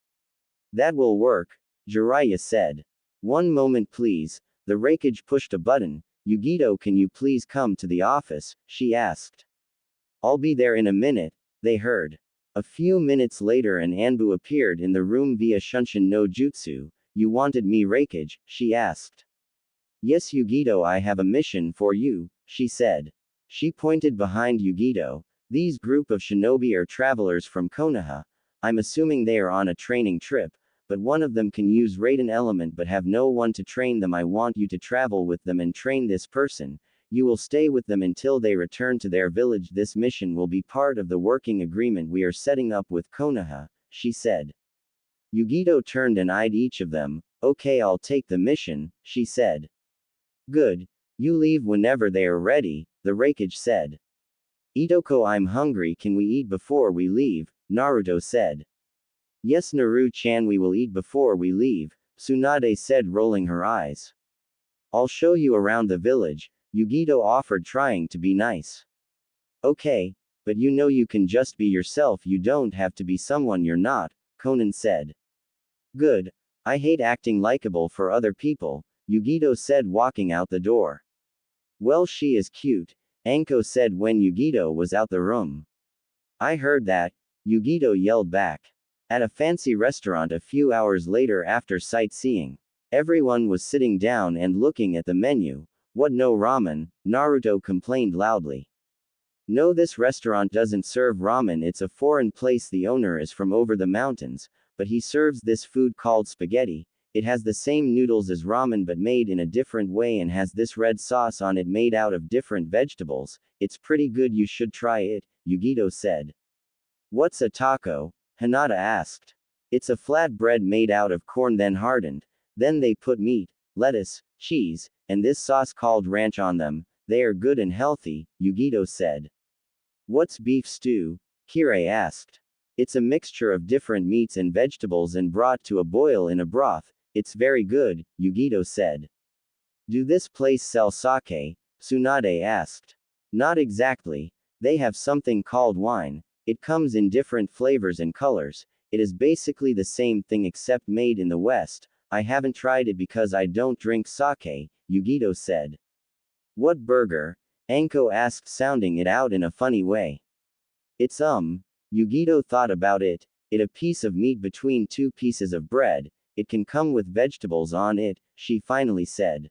Speaker 1: That will work, Jiraiya said. One moment please. The wreckage pushed a button. Yugito, can you please come to the office? She asked. I'll be there in a minute, they heard. A few minutes later an Anbu appeared in the room via Shunshin no Jutsu. You wanted me, wreckage? She asked. Yes, Yugito, I have a mission for you, she said. She pointed behind Yugito. These group of shinobi are travelers from Konoha. I'm assuming they are on a training trip, but one of them can use Raiden element but have no one to train them. I want you to travel with them and train this person. You will stay with them until they return to their village. This mission will be part of the working agreement we are setting up with Konoha, she said. Yugito turned and eyed each of them. Okay, I'll take the mission, she said. Good. You leave whenever they are ready, the wreckage said. Itoko, I'm hungry, can we eat before we leave? Naruto said. Yes, Naru-chan, we will eat before we leave, Tsunade said, rolling her eyes. I'll show you around the village, Yugito offered, trying to be nice. Okay, but you know you can just be yourself, you don't have to be someone you're not, Konan said. Good. I hate acting likable for other people, Yugito said, walking out the door. Well, she is cute, Anko said when Yugito was out the room. I heard that, Yugito yelled back. At a fancy restaurant a few hours later after sightseeing, everyone was sitting down and looking at the menu. What, no ramen? Naruto complained loudly. No, this restaurant doesn't serve ramen, it's a foreign place. The owner is from over the mountains, but he serves this food called spaghetti. It has the same noodles as ramen but made in a different way and has this red sauce on it made out of different vegetables. It's pretty good, you should try it, Yugito said. What's a taco? Hinata asked. It's a flat bread made out of corn then hardened. Then they put meat, lettuce, cheese, and this sauce called ranch on them. They are good and healthy, Yugito said. What's beef stew? Kirei asked. It's a mixture of different meats and vegetables and brought to a boil in a broth. It's very good, Yugito said. Do this place sell sake? Tsunade asked. Not exactly. They have something called wine. It comes in different flavors and colors. It is basically the same thing except made in the West. I haven't tried it because I don't drink sake, Yugito said. What burger? Anko asked, sounding it out in a funny way. It's Yugito thought about it. It a piece of meat between two pieces of bread. It can come with vegetables on it, she finally said.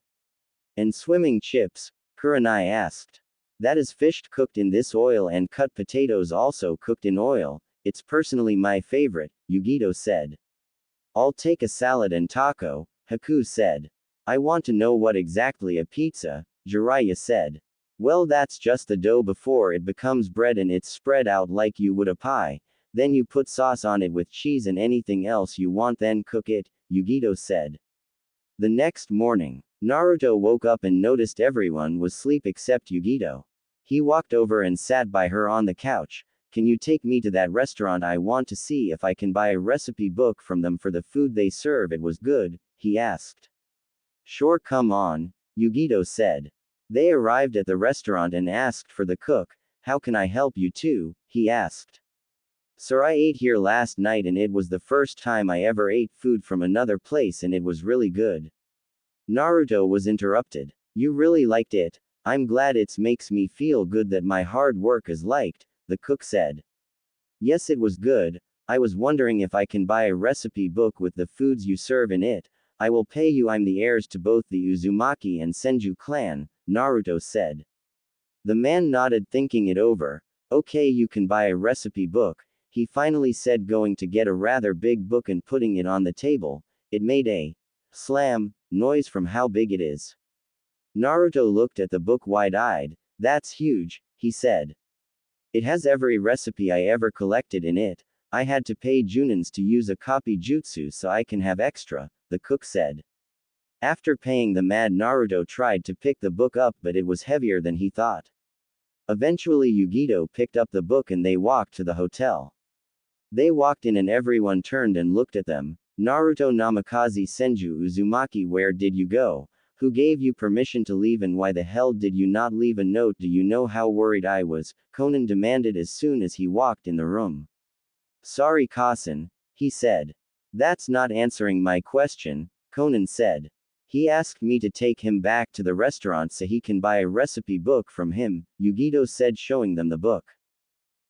Speaker 1: And swimming chips? Kurenai asked. That is fish cooked in this oil and cut potatoes also cooked in oil. It's personally my favorite, Yugito said. I'll take a salad and taco, Haku said. I want to know what exactly a pizza, Jiraiya said. Well, that's just the dough before it becomes bread and it's spread out like you would a pie. Then you put sauce on it with cheese and anything else you want, then cook it, Yugito said. The next morning, Naruto woke up and noticed everyone was asleep except Yugito. He walked over and sat by her on the couch. Can you take me to that restaurant? I want to see if I can buy a recipe book from them for the food they serve. It was good, he asked. Sure, come on, Yugito said. They arrived at the restaurant and asked for the cook. How can I help you too? He asked. Sir, I ate here last night and it was the first time I ever ate food from another place and it was really good. Naruto was interrupted. You really liked it? I'm glad it makes me feel good that my hard work is liked, the cook said. Yes, it was good. I was wondering if I can buy a recipe book with the foods you serve in it. I will pay you. I'm the heirs to both the Uzumaki and Senju clan, Naruto said. The man nodded, thinking it over. Okay, you can buy a recipe book, he finally said, going to get a rather big book and putting it on the table. It made a slam noise from how big it is. Naruto looked at the book wide-eyed. That's huge, he said. It has every recipe I ever collected in it. I had to pay Junins to use a copy jutsu so I can have extra, the cook said. After paying the man, Naruto tried to pick the book up, but it was heavier than he thought. Eventually Yugito picked up the book and they walked to the hotel. They walked in and everyone turned and looked at them. Naruto, Namikaze, Senju, Uzumaki, where did you go? Who gave you permission to leave and why the hell did you not leave a note? Do you know how worried I was? Konan demanded as soon as he walked in the room. Sorry, Kasen, he said. That's not answering my question, Konan said. He asked me to take him back to the restaurant so he can buy a recipe book from him, Yugito said, showing them the book.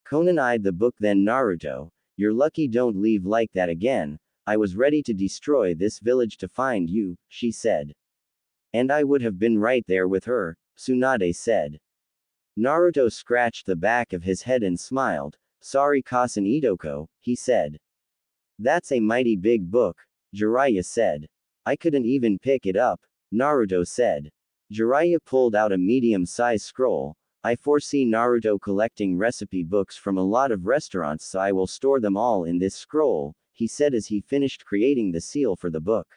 Speaker 1: Konan eyed the book, then Naruto. You're lucky, don't leave like that again. I was ready to destroy this village to find you, she said. And I would have been right there with her, Tsunade said. Naruto scratched the back of his head and smiled. Sorry, Kasen Itoko, he said. That's a mighty big book, Jiraiya said. I couldn't even pick it up, Naruto said. Jiraiya pulled out a medium-sized scroll. I foresee Naruto collecting recipe books from a lot of restaurants, so I will store them all in this scroll, he said as he finished creating the seal for the book.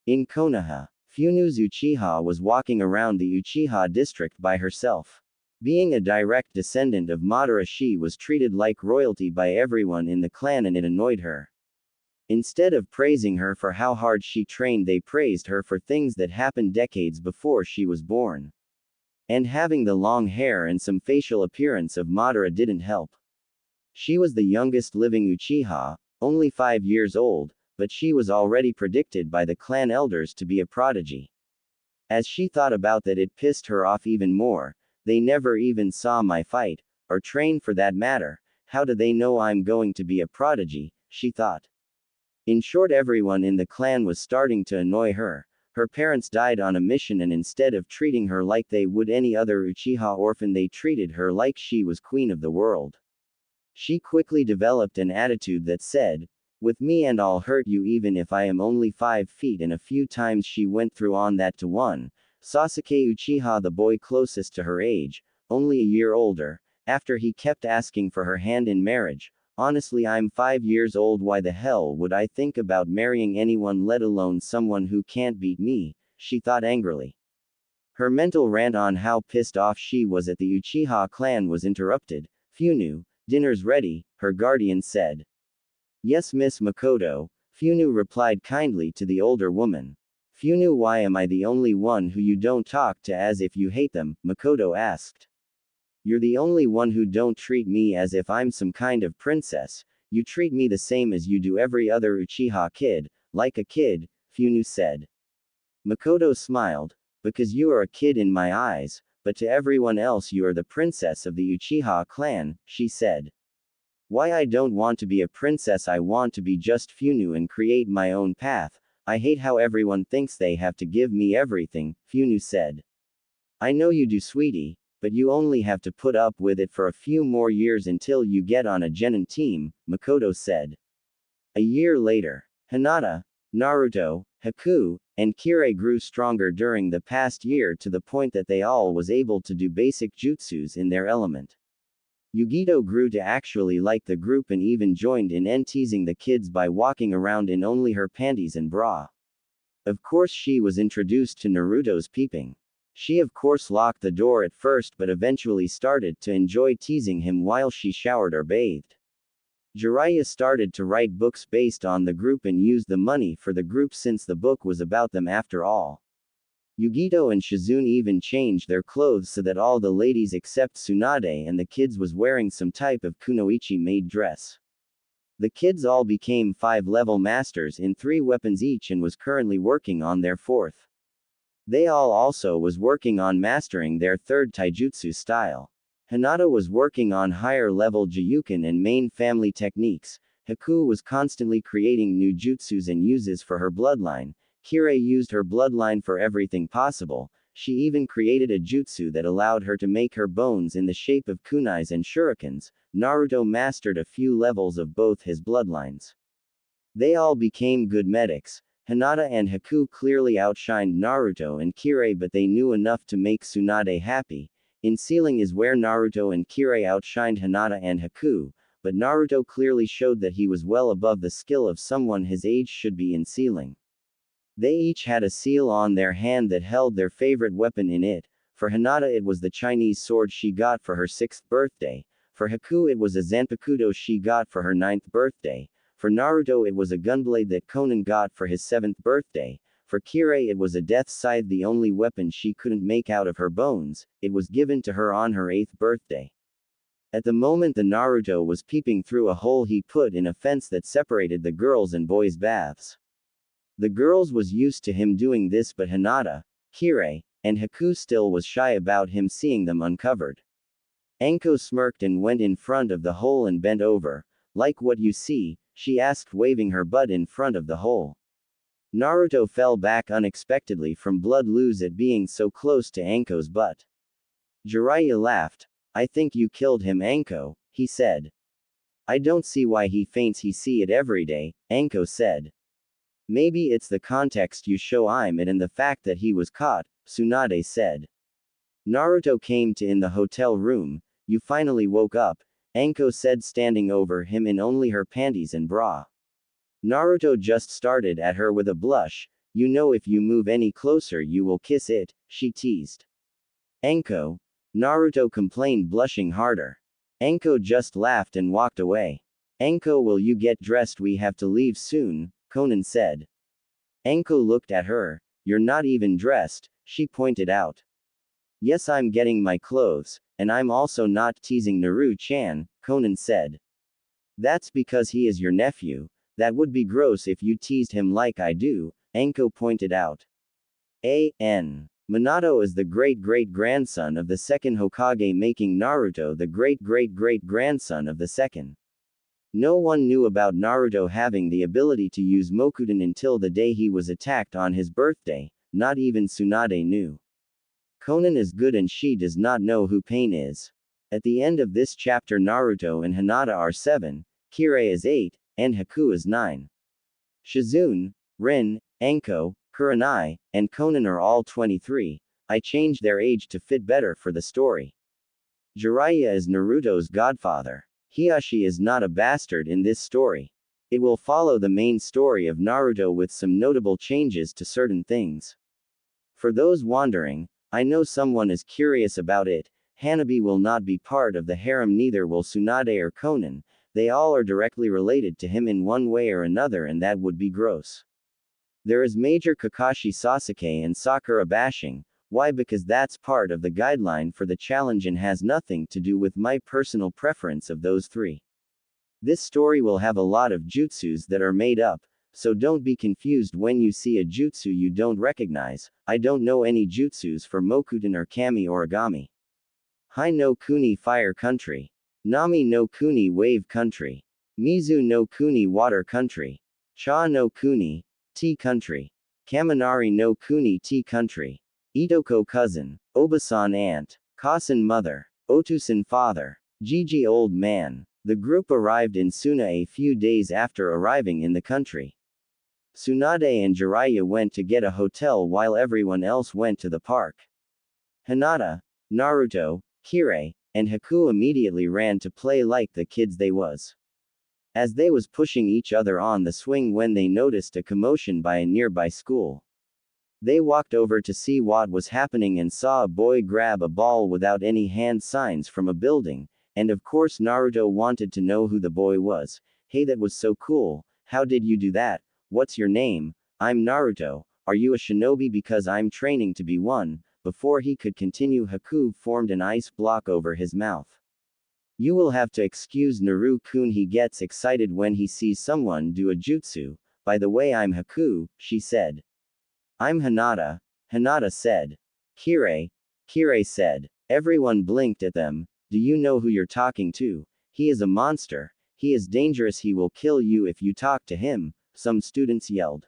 Speaker 1: In Konoha, Funu's Uchiha was walking around the Uchiha district by herself. Being a direct descendant of Madara, she was treated like royalty by everyone in the clan and it annoyed her. Instead of praising her for how hard she trained, they praised her for things that happened decades before she was born. And having the long hair and some facial appearance of Madara didn't help. She was the youngest living Uchiha, only 5 years old, but she was already predicted by the clan elders to be a prodigy. As she thought about that, it pissed her off even more. They never even saw my fight, or train for that matter. How do they know I'm going to be a prodigy, she thought. In short, everyone in the clan was starting to annoy her. Her parents died on a mission, and instead of treating her like they would any other Uchiha orphan, they treated her like she was queen of the world. She quickly developed an attitude that said, with me and I'll hurt you even if I am only 5 feet, and a few times she went through on that to one. Sasuke Uchiha, the boy closest to her age, only a year older, after he kept asking for her hand in marriage. Honestly, I'm 5 years old, why the hell would I think about marrying anyone, let alone someone who can't beat me, she thought angrily. Her mental rant on how pissed off she was at the Uchiha clan was interrupted. Funu, dinner's ready, her guardian said. Yes, Miss Makoto, Funu replied kindly to the older woman. Funu, why am I the only one who you don't talk to as if you hate them? Makoto asked. You're the only one who don't treat me as if I'm some kind of princess. You treat me the same as you do every other Uchiha kid, like a kid, Funu said. Makoto smiled. Because you are a kid in my eyes, but to everyone else you are the princess of the Uchiha clan, she said. Why I don't want to be a princess, I want to be just Funu and create my own path. I hate how everyone thinks they have to give me everything, Funu said. I know you do, sweetie, but you only have to put up with it for a few more years until you get on a genin team, Makoto said. A year later, Hinata, Naruto, Haku, and Kirei grew stronger during the past year to the point that they all was able to do basic jutsus in their element. Yugito grew to actually like the group and even joined in teasing the kids by walking around in only her panties and bra. Of course she was introduced to Naruto's peeping. She of course locked the door at first but eventually started to enjoy teasing him while she showered or bathed. Jiraiya started to write books based on the group and used the money for the group since the book was about them after all. Yugito and Shizune even changed their clothes so that all the ladies except Tsunade and the kids was wearing some type of kunoichi made dress. The kids all became 5-level masters in 3 weapons each and was currently working on their 4th. They all also was working on mastering their 3rd taijutsu style. Hinata was working on higher level Juyuken and main family techniques. Haku was constantly creating new jutsus and uses for her bloodline. Kirei used her bloodline for everything possible. She even created a jutsu that allowed her to make her bones in the shape of kunais and shurikens. Naruto mastered a few levels of both his bloodlines. They all became good medics. Hinata and Haku clearly outshined Naruto and Kirei, but they knew enough to make Tsunade happy. In sealing is where Naruto and Kirei outshined Hinata and Haku, but Naruto clearly showed that he was well above the skill of someone his age should be in sealing. They each had a seal on their hand that held their favorite weapon in it. For Hinata it was the Chinese sword she got for her 6th birthday. For Haku it was a Zanpakuto she got for her 9th birthday. For Naruto it was a gunblade that Konan got for his 7th birthday. For Kirei it was a death scythe, the only weapon she couldn't make out of her bones. It was given to her on her 8th birthday. At the moment the Naruto was peeping through a hole he put in a fence that separated the girls' and boys' baths. The girls was used to him doing this, but Hinata, Kirei, and Haku still was shy about him seeing them uncovered. Anko smirked and went in front of the hole and bent over. Like what you see, she asked, waving her butt in front of the hole. Naruto fell back unexpectedly from blood loose at being so close to Anko's butt. Jiraiya laughed. I think you killed him, Anko, he said. I don't see why he faints, he see it every day, Anko said. Maybe it's the context you show I'm in and the fact that he was caught, Tsunade said. Naruto came to in the hotel room. You finally woke up, Anko said, standing over him in only her panties and bra. Naruto just started at her with a blush. You know if you move any closer you will kiss it, she teased. Anko. Naruto complained, blushing harder. Anko just laughed and walked away. Anko, will you get dressed, we have to leave soon, Konan said. Anko looked at her. You're not even dressed, she pointed out. Yes, I'm getting my clothes, and I'm also not teasing Naru-chan, Konan said. That's because he is your nephew. That would be gross if you teased him like I do, Anko pointed out. A.N. Minato is the great-great-grandson of the second Hokage, making Naruto the great-great-great-grandson of the second. No one knew about Naruto having the ability to use Mokudan until the day he was attacked on his birthday. Not even Tsunade knew. Konan is good and she does not know who Pain is. At the end of this chapter Naruto and Hinata are 7, Kirei is 8, and Haku is 9. Shizune, Rin, Anko, Kurenai, and Konan are all 23. I changed their age to fit better for the story. Jiraiya is Naruto's godfather. Hiashi is not a bastard in this story. It will follow the main story of Naruto with some notable changes to certain things. For those wondering, I know someone is curious about it. Hanabi will not be part of the harem, neither will Tsunade or Konan. They all are directly related to him in one way or another, and that would be gross. There is Major Kakashi Sasuke and Sakura bashing. Why? Because that's part of the guideline for the challenge and has nothing to do with my personal preference of those 3. This story will have a lot of jutsus that are made up, so don't be confused when you see a jutsu you don't recognize. I don't know any jutsus for Mokuten or Kami origami. Hai no Kuni fire country. Nami no Kuni wave country. Mizu no Kuni water country. Cha no Kuni, tea country. Kaminari no Kuni tea country. Itoko cousin. Obasan aunt. Kasen mother. Otusan father. Jiji old man. The group arrived in Suna a few days after arriving in the country. Tsunade and Jiraiya went to get a hotel while everyone else went to the park. Hinata, Naruto, Kirei, and Haku immediately ran to play like the kids they was. As they was pushing each other on the swing when they noticed a commotion by a nearby school. They walked over to see what was happening and saw a boy grab a ball without any hand signs from a building, and of course Naruto wanted to know who the boy was. Hey, that was so cool, how did you do that? What's your name? I'm Naruto. Are you a shinobi? Because I'm training to be one. Before he could continue, Haku formed an ice block over his mouth. You will have to excuse Naru-kun, he gets excited when he sees someone do a jutsu. By the way, I'm Haku, she said. I'm Hinata, Hinata said. Kirei said. Everyone blinked at them. Do you know who you're talking to? He is a monster. He is dangerous. He will kill you if you talk to him, some students yelled.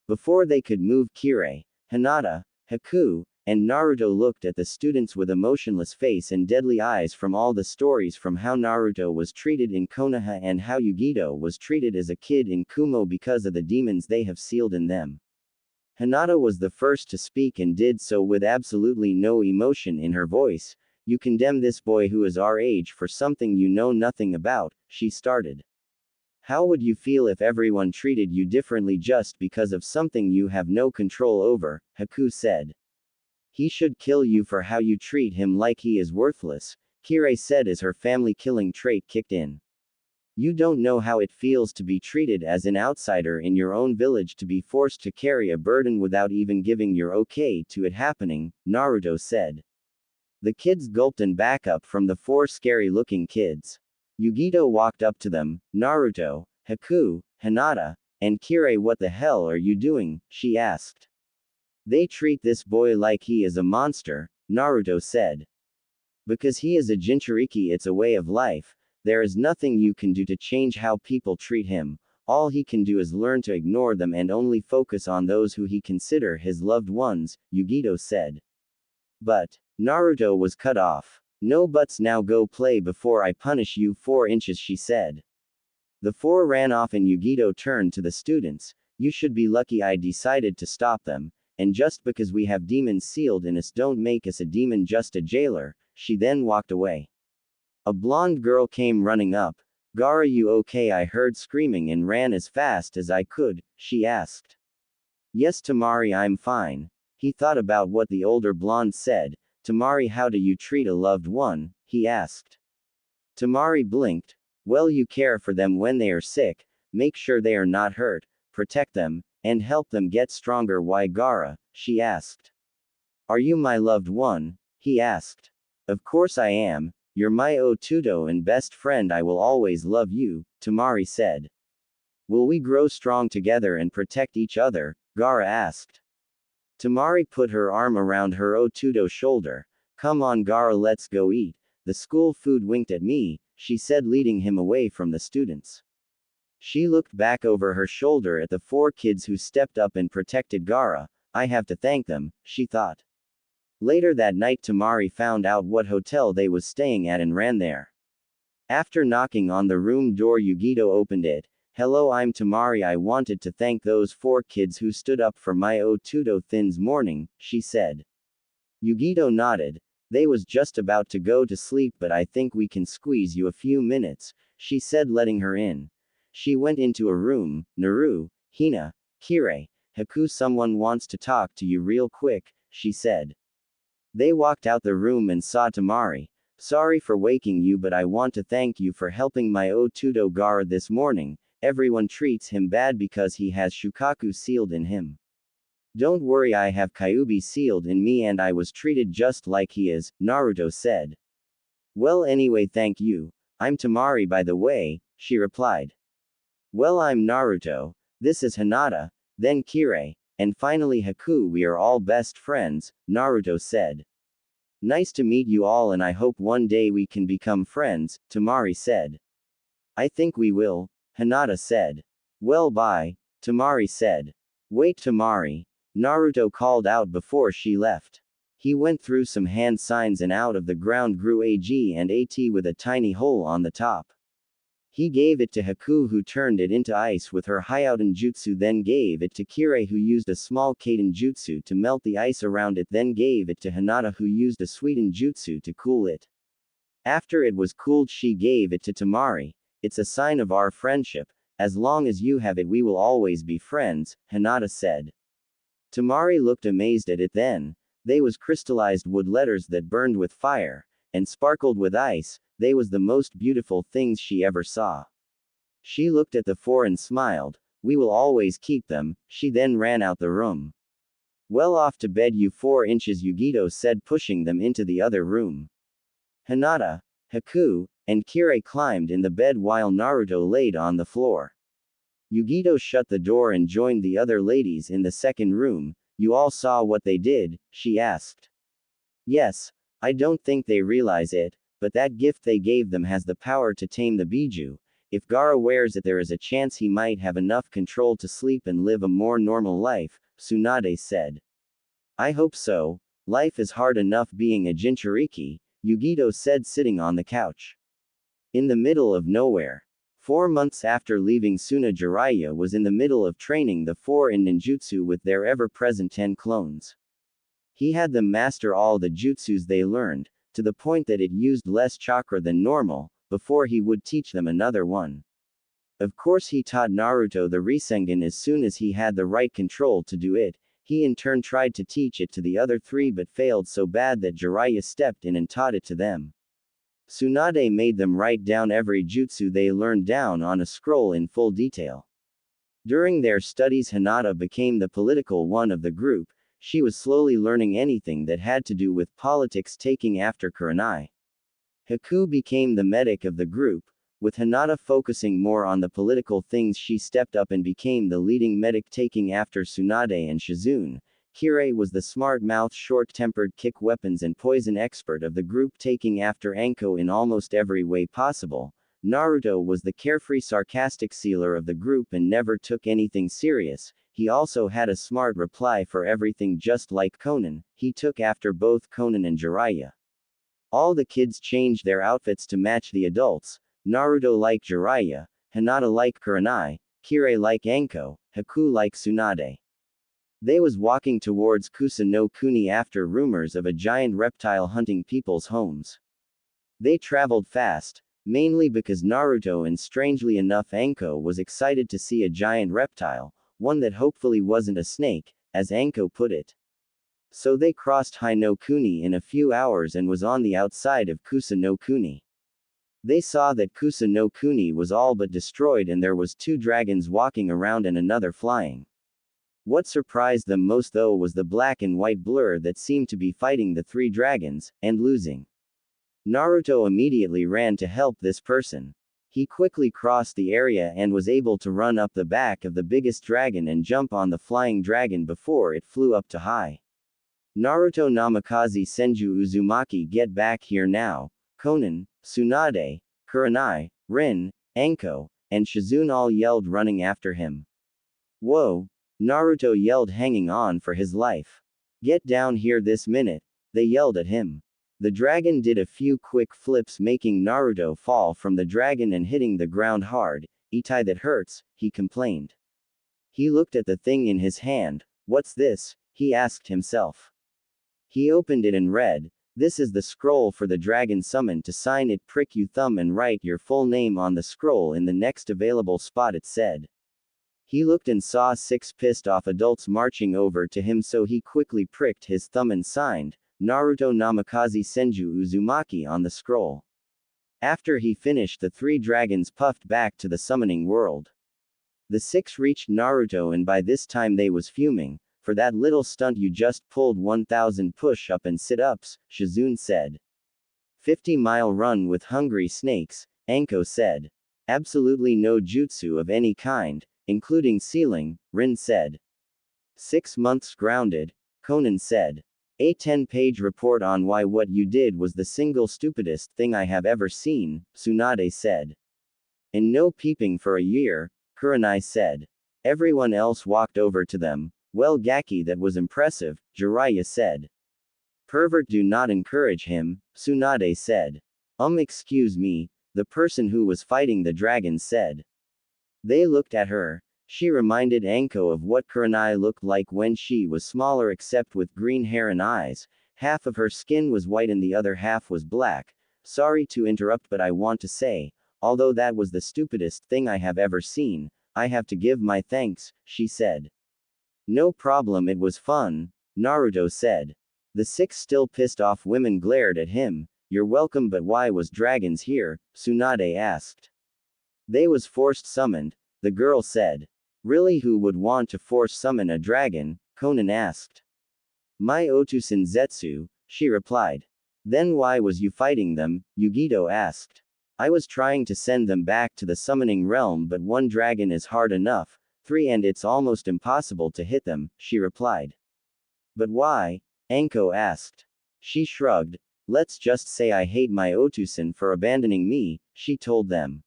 Speaker 1: Before they could move, Kirei, Hinata, Haku, and Naruto looked at the students with a motionless face and deadly eyes from all the stories from how Naruto was treated in Konoha and how Yugito was treated as a kid in Kumo because of the demons they have sealed in them. Hinata was the first to speak and did so with absolutely no emotion in her voice. You condemn this boy who is our age for something you know nothing about, she started. How would you feel if everyone treated you differently just because of something you have no control over? Haku said. He should kill you for how you treat him, like he is worthless, Kirei said as her family killing trait kicked in. You don't know how it feels to be treated as an outsider in your own village, to be forced to carry a burden without even giving your okay to it happening, Naruto said. The kids gulped and back up from the four scary-looking kids. Yugito walked up to them. Naruto, Haku, Hinata, and Kirei, what the hell are you doing? She asked. They treat this boy like he is a monster, Naruto said. Because he is a Jinchuriki, it's a way of life. There is nothing you can do to change how people treat him. All he can do is learn to ignore them and only focus on those who he consider his loved ones, Yugito said. But Naruto was cut off. No buts, now go play before I punish you 4 inches, she said. The four ran off and Yugito turned to the students. You should be lucky I decided to stop them, and just because we have demons sealed in us don't make us a demon, just a jailer. She then walked away. A blonde girl came running up. Gaara, you okay? I heard screaming and ran as fast as I could, she asked. Yes Tamari, I'm fine. He thought about what the older blonde said. Tamari, how do you treat a loved one? He asked. Tamari blinked. Well, you care for them when they are sick, make sure they are not hurt, protect them, and help them get stronger. Why Gaara? She asked. Are you my loved one? He asked. Of course I am. You're my Otudo and best friend. I will always love you, Tamari said. Will we grow strong together and protect each other? Gaara asked. Tamari put her arm around her Otudo's shoulder. Come on Gaara, let's go eat. The school food winked at me, she said, leading him away from the students. She looked back over her shoulder at the 4 kids who stepped up and protected Gaara. I have to thank them, she thought. Later that night, Tamari found out what hotel they was staying at and ran there. After knocking on the room door, Yugito opened it. Hello, I'm Tamari. I wanted to thank those 4 kids who stood up for my Otudo thins morning, she said. Yugito nodded. They was just about to go to sleep, but I think we can squeeze you a few minutes, she said, letting her in. She went into a room. Naru, Hina, Kirei, Haku, someone wants to talk to you real quick, she said. They walked out the room and saw Tamari. Sorry for waking you, but I want to thank you for helping my Otudo Gaara this morning. Everyone treats him bad because he has Shukaku sealed in him. Don't worry, I have Kyuubi sealed in me and I was treated just like he is, Naruto said. Well, anyway, thank you. I'm Tamari by the way, she replied. Well, I'm Naruto, this is Hinata, then Kirei, and finally Haku. We are all best friends, Naruto said. Nice to meet you all and I hope one day we can become friends, Tamari said. I think we will, Hinata said. Well, bye, Tamari said. Wait, Tamari, Naruto called out before she left. He went through some hand signs and out of the ground grew a G and a T with a tiny hole on the top. He gave it to Haku who turned it into ice with her Hyouden Jutsu, then gave it to Kirei who used a small Kaden Jutsu to melt the ice around it, then gave it to Hinata who used a Sweeten Jutsu to cool it. After it was cooled she gave it to Tamari. It's a sign of our friendship, as long as you have it we will always be friends, Hinata said. Tamari looked amazed at it then. They was crystallized wood letters that burned with fire, and sparkled with ice. They was the most beautiful things she ever saw. She looked at the four and smiled. We will always keep them. She then ran out the room. Well, off to bed you 4 inches, Yugito said, pushing them into the other room. Hinata, Haku, and Kirei climbed in the bed while Naruto laid on the floor. Yugito shut the door and joined the other ladies in the second room. You all saw what they did? She asked. Yes, I don't think they realize it, but that gift they gave them has the power to tame the Biju. If Gaara wears it there is a chance he might have enough control to sleep and live a more normal life, Tsunade said. I hope so. Life is hard enough being a Jinchuriki, Yugito said sitting on the couch. In the middle of nowhere. 4 months after leaving Suna, Jiraiya was in the middle of training the 4 in ninjutsu with their ever-present 10 clones. He had them master all the jutsus they learned, to the point that it used less chakra than normal, before he would teach them another one. Of course he taught Naruto the Rasengan as soon as he had the right control to do it. He in turn tried to teach it to the other 3 but failed so bad that Jiraiya stepped in and taught it to them. Tsunade made them write down every jutsu they learned down on a scroll in full detail. During their studies Hinata became the political one of the group. She was slowly learning anything that had to do with politics, taking after Kurenai. Haku became the medic of the group. With Hinata focusing more on the political things she stepped up and became the leading medic, taking after Tsunade and Shizune. Kirei was the smart-mouthed, short-tempered kick weapons and poison expert of the group, taking after Anko in almost every way possible. Naruto was the carefree, sarcastic sealer of the group and never took anything serious. He also had a smart reply for everything, just like Konan. He took after both Konan and Jiraiya. All the kids changed their outfits to match the adults. Naruto like Jiraiya, Hinata like Kurenai, Kirei like Anko, Haku like Tsunade. They was walking towards Kusa no Kuni after rumors of a giant reptile hunting people's homes. They traveled fast, mainly because Naruto and strangely enough Anko was excited to see a giant reptile, one that hopefully wasn't a snake, as Anko put it. So they crossed Hai no Kuni in a few hours and was on the outside of Kusa no Kuni. They saw that Kusa no Kuni was all but destroyed and there was 2 dragons walking around and another flying. What surprised them most though was the black and white blur that seemed to be fighting the 3 dragons, and losing. Naruto immediately ran to help this person. He quickly crossed the area and was able to run up the back of the biggest dragon and jump on the flying dragon before it flew up to high. Naruto Namikaze Senju Uzumaki, get back here now. Konan, Tsunade, Kurenai, Rin, Anko, and Shizune all yelled, running after him. Whoa! Naruto yelled, hanging on for his life. Get down here this minute, they yelled at him. The dragon did a few quick flips, making Naruto fall from the dragon and hitting the ground hard. Itai, that hurts, he complained. He looked at the thing in his hand. What's this? He asked himself. He opened it and read, this is the scroll for the dragon summoned. To sign it, prick your thumb and write your full name on the scroll in the next available spot, it said. He looked and saw 6 pissed off adults marching over to him, so he quickly pricked his thumb and signed, Naruto Namikaze Senju Uzumaki, on the scroll. After he finished, the 3 dragons puffed back to the summoning world. The 6 reached Naruto and by this time they was fuming. For that little stunt you just pulled 1,000 push-up and sit-ups, Shizune said. 50-mile run with hungry snakes, Anko said. Absolutely no jutsu of any kind, including sealing, Rin said. 6 months grounded, Conan said. A 10-page report on why what you did was the single stupidest thing I have ever seen, Tsunade said. And no peeping for a year, Kurenai said. Everyone else walked over to them. Well, Gaki, that was impressive, Jiraiya said. Pervert, do not encourage him, Tsunade said. Excuse me, the person who was fighting the dragon said. They looked at her. She reminded Anko of what Kurenai looked like when she was smaller, except with green hair and eyes. Half of her skin was white and the other half was black. Sorry to interrupt, but I want to say, although that was the stupidest thing I have ever seen, I have to give my thanks, she said. No problem, it was fun, Naruto said. The 6 still pissed off women glared at him. You're welcome, but why was dragons here? Tsunade asked. They was forced summoned, the girl said. Really, who would want to force summon a dragon? Conan asked. My Otusen Zetsu, she replied. Then why was you fighting them? Yugito asked. I was trying to send them back to the summoning realm, but 1 dragon is hard enough, 3 and it's almost impossible to hit them, she replied. But why? Anko asked. She shrugged. Let's just say I hate my Otusen for abandoning me, she told them.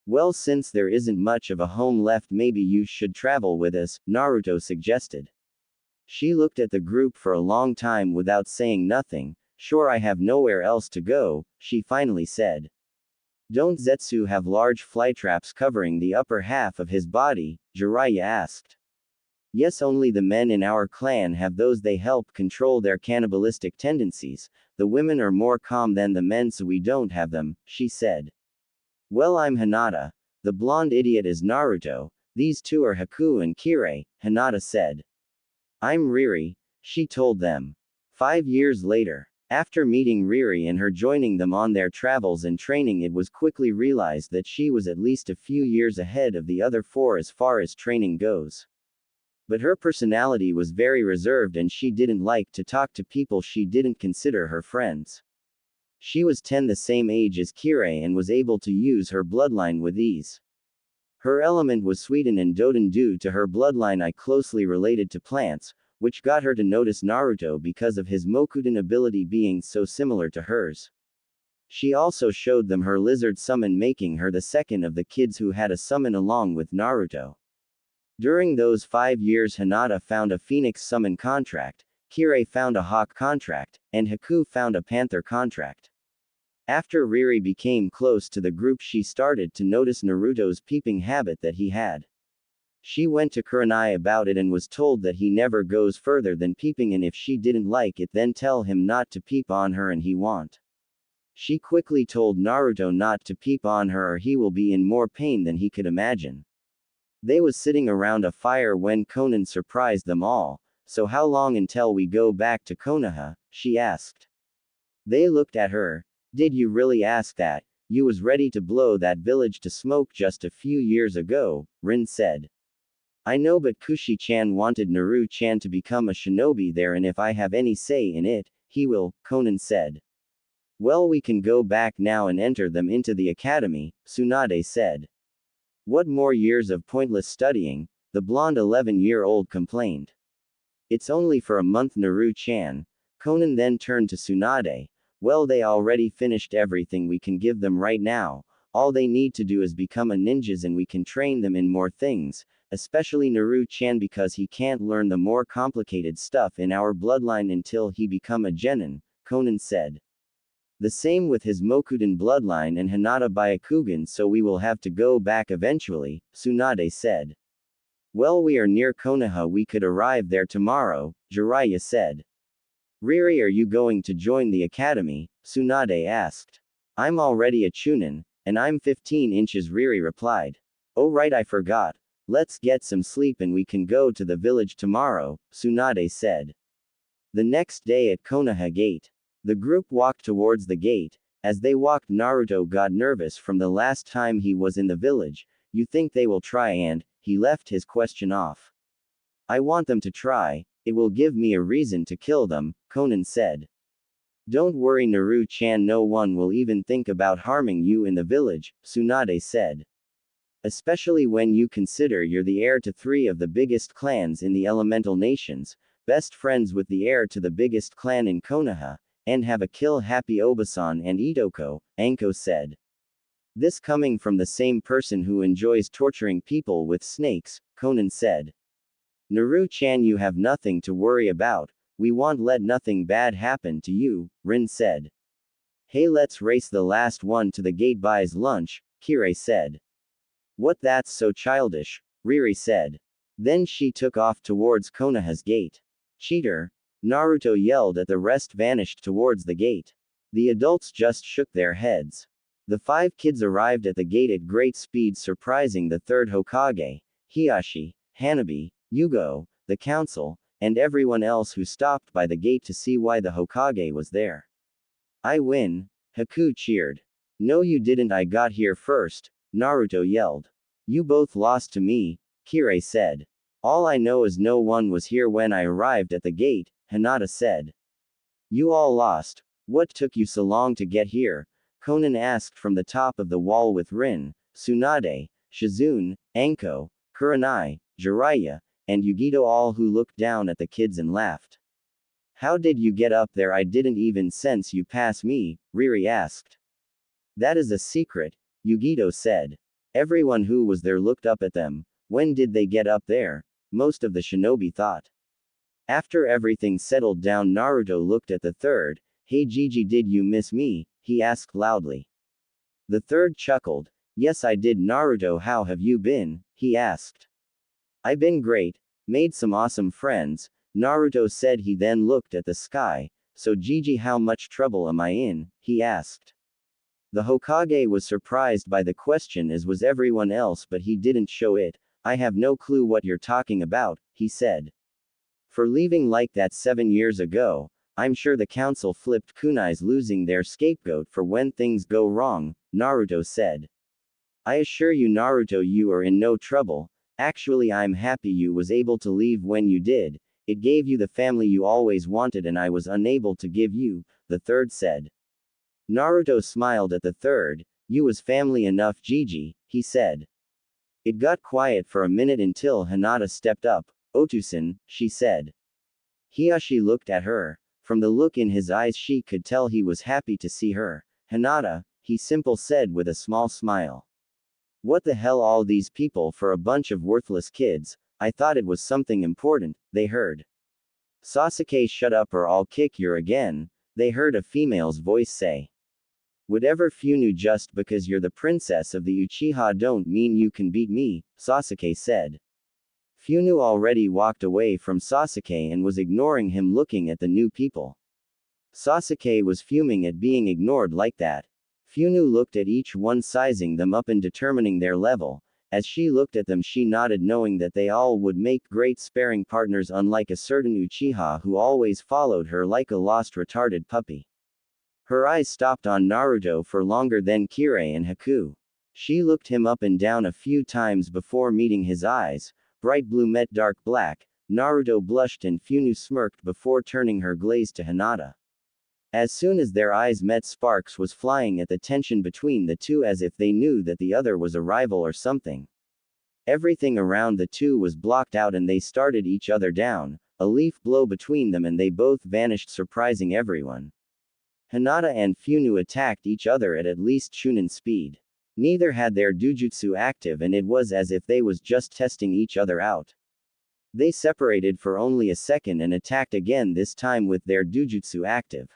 Speaker 1: Well, since there isn't much of a home left, maybe you should travel with us, Naruto suggested. She looked at the group for a long time without saying nothing. Sure, I have nowhere else to go, she finally said. Don't Zetsu have large flytraps covering the upper half of his body? Jiraiya asked. Yes, only the men in our clan have those. They help control their cannibalistic tendencies. The women are more calm than the men, so we don't have them, she said. Well, I'm Hinata. The blonde idiot is Naruto. These 2 are Haku and Kirei, Hinata said. I'm Riri, she told them. 5 years later. After meeting Riri and her joining them on their travels and training, it was quickly realized that she was at least a few years ahead of the other 4 as far as training goes. But her personality was very reserved and she didn't like to talk to people she didn't consider her friends. She was 10, the same age as Kirei, and was able to use her bloodline with ease. Her element was Suiden and Doden due to her bloodline closely related to plants, which got her to notice Naruto because of his Mokuden ability being so similar to hers. She also showed them her lizard summon, making her the second of the kids who had a summon along with Naruto. During those 5 years, Hinata found a phoenix summon contract, Kirei found a hawk contract, and Haku found a panther contract. After Riri became close to the group, she started to notice Naruto's peeping habit that he had. She went to Kurenai about it and was told that he never goes further than peeping, and if she didn't like it, then tell him not to peep on her and he won't. She quickly told Naruto not to peep on her or he will be in more pain than he could imagine. They was sitting around a fire when Conan surprised them all. So how long until we go back to Konoha? She asked. They looked at her. Did you really ask that? You was ready to blow that village to smoke just a few years ago, Rin said. I know, but Kushi-chan wanted Naru-chan to become a shinobi there, and if I have any say in it, he will, Conan said. Well, we can go back now and enter them into the academy, Tsunade said. What more years of pointless studying? The blonde 11-year-old complained. It's only for a month, Naru-chan. Conan then turned to Tsunade. Well, they already finished everything we can give them right now. All they need to do is become a ninjas and we can train them in more things, especially Naru-chan because he can't learn the more complicated stuff in our bloodline until he become a genin, Conan said. The same with his Mokuden bloodline and Hinata Byakugan, so we will have to go back eventually, Tsunade said. Well, we are near Konoha, we could arrive there tomorrow, Jiraiya said. Riri, are you going to join the academy? Tsunade asked. I'm already a chunin, and I'm 15 inches, Riri replied. Oh right, I forgot. Let's get some sleep and we can go to the village tomorrow, Tsunade said. The next day at Konoha Gate. The group walked towards the gate. As they walked, Naruto got nervous from the last time he was in the village. You think they will try? And he left his question off. I want them to try. It will give me a reason to kill them, Conan said. Don't worry Naru-chan, no one will even think about harming you in the village, Tsunade said. Especially when you consider you're the heir to 3 of the biggest clans in the elemental nations, best friends with the heir to the biggest clan in Konoha, and have a kill-happy Obasan and Itoko, Anko said. This coming from the same person who enjoys torturing people with snakes, Conan said. Naru-chan, you have nothing to worry about, we won't let nothing bad happen to you, Rin said. Hey, let's race the last one to the gate buys lunch, Kirei said. What, that's so childish, Riri said. Then she took off towards Konoha's gate. Cheater! Naruto yelled at the rest vanished towards the gate. The adults just shook their heads. The 5 kids arrived at the gate at great speed, surprising the 3rd Hokage, Hiashi, Hanabi, Yugo, the council, and everyone else who stopped by the gate to see why the Hokage was there. I win, Haku cheered. No you didn't, I got here first, Naruto yelled. You both lost to me, Kirei said. All I know is no one was here when I arrived at the gate, Hinata said. You all lost. What took you so long to get here? Conan asked from the top of the wall with Rin, Tsunade, Shizune, Anko, Kurenai, Jiraiya, and Yugito, all who looked down at the kids and laughed. How did you get up there? I didn't even sense you pass me, Riri asked. That is a secret, Yugito said. Everyone who was there looked up at them. When did they get up there? Most of the shinobi thought. After everything settled down, Naruto looked at the 3rd. Hey Gigi, did you miss me? He asked loudly. The 3rd chuckled. Yes I did. Naruto, how have you been? He asked. I been great. Made some awesome friends, Naruto said. He then looked at the sky. So Gigi, how much trouble am I in? He asked. The Hokage was surprised by the question, as was everyone else, but he didn't show it. I have no clue what you're talking about, he said. For leaving like that 7 years ago, I'm sure the council flipped kunais, losing their scapegoat for when things go wrong, Naruto said. I assure you Naruto, you are in no trouble. Actually I'm happy you was able to leave when you did. It gave you the family you always wanted and I was unable to give you, the 3rd said. Naruto smiled at the 3rd. You was family enough Gigi, he said. It got quiet for a minute until Hinata stepped up. Otusan, she said. Hiashi looked at her. From the look in his eyes she could tell he was happy to see her. Hinata, he simple said with a small smile. What the hell all these people for a bunch of worthless kids, I thought it was something important, they heard. Sasuke, shut up or I'll kick you again, they heard a female's voice say. Whatever Funu, just because you're the princess of the Uchiha don't mean you can beat me, Sasuke said. Funu already walked away from Sasuke and was ignoring him, looking at the new people. Sasuke was fuming at being ignored like that. Funu looked at each one, sizing them up and determining their level. As she looked at them she nodded, knowing that they all would make great sparring partners, unlike a certain Uchiha who always followed her like a lost retarded puppy. Her eyes stopped on Naruto for longer than Kirei and Haku. She looked him up and down a few times before meeting his eyes. Bright blue met dark black. Naruto blushed and Funu smirked before turning her gaze to Hinata. As soon as their eyes met, sparks was flying at the tension between the two, as if they knew that the other was a rival or something. Everything around the two was blocked out and they started each other down. A leaf blow between them and they both vanished, surprising everyone. Hinata and Funu attacked each other at least Chunin speed. Neither had their dujutsu active and it was as if they was just testing each other out. They separated for only a second and attacked again, this time with their dujutsu active.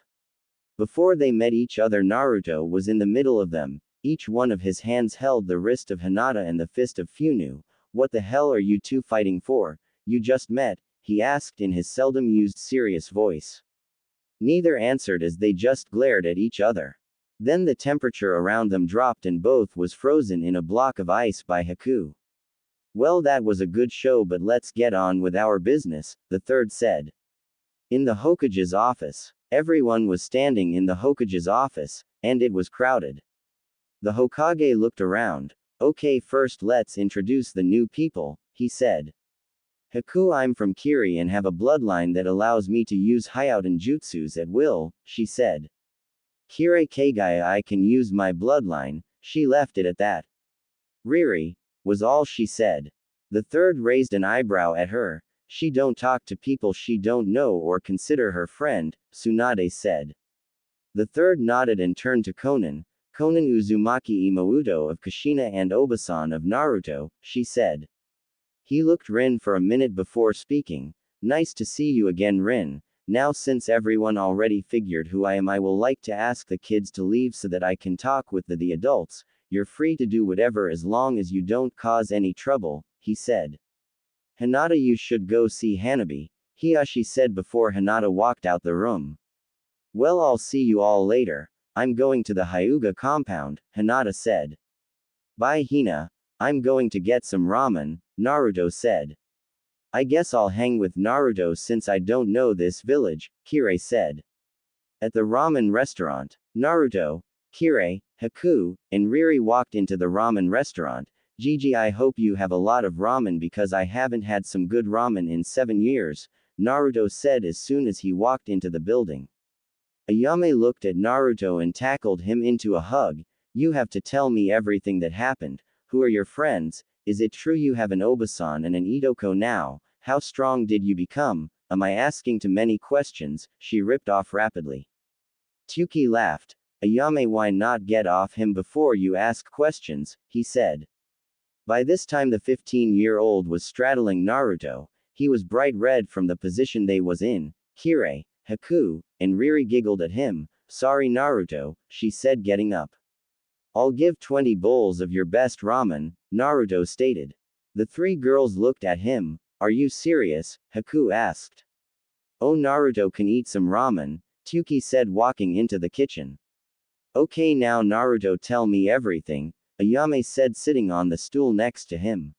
Speaker 1: Before they met each other, Naruto was in the middle of them. Each one of his hands held the wrist of Hinata and the fist of Funu. What the hell are you two fighting for? You just met? He asked in his seldom used serious voice. Neither answered as they just glared at each other. Then the temperature around them dropped and both was frozen in a block of ice by Haku. Well, that was a good show, but let's get on with our business, the 3rd said. In the Hokage's office. Everyone was standing in the Hokage's office, and it was crowded. The Hokage looked around. Okay, first let's introduce the new people, he said. Haku, I'm from Kiri and have a bloodline that allows me to use Hyouten jutsus at will, she said. Kire Kagaya, I can use my bloodline, she left it at that. Riri, was all she said. The third raised an eyebrow at her. She don't talk to people she don't know or consider her friend, Tsunade said. The third nodded and turned to Konan. Konan Uzumaki Imouto of Kushina and Obasan of Naruto, she said. He looked Rin for a minute before speaking. Nice to see you again, Rin. Now since everyone already figured who I am, I will like to ask the kids to leave so that I can talk with the adults. You're free to do whatever as long as you don't cause any trouble, he said. Hinata, you should go see Hanabi, Hiyashi said before Hinata walked out the room. Well, I'll see you all later. I'm going to the Hyuga compound, Hinata said. Bye, Hina. I'm going to get some ramen, Naruto said. I guess I'll hang with Naruto since I don't know this village, Kirei said. At the ramen restaurant, Naruto, Kirei, Haku, and Riri walked into the ramen restaurant. Gigi, I hope you have a lot of ramen because I haven't had some good ramen in 7 years, Naruto said as soon as he walked into the building. Ayame looked at Naruto and tackled him into a hug. You have to tell me everything that happened. Who are your friends? Is it true you have an Obasan and an Itoko now? How strong did you become? Am I asking too many questions? She ripped off rapidly. Tuki laughed. Ayame, why not get off him before you ask questions, he said. By this time the 15-year-old was straddling Naruto. He was bright red from the position they was in. Kirei, Haku, and Riri giggled at him. Sorry Naruto, she said getting up. I'll give 20 bowls of your best ramen, Naruto stated. The 3 girls looked at him. Are you serious? Haku asked. Oh, Naruto can eat some ramen, Tuki said walking into the kitchen. Okay, now Naruto, tell me everything, Ayame said sitting on the stool next to him.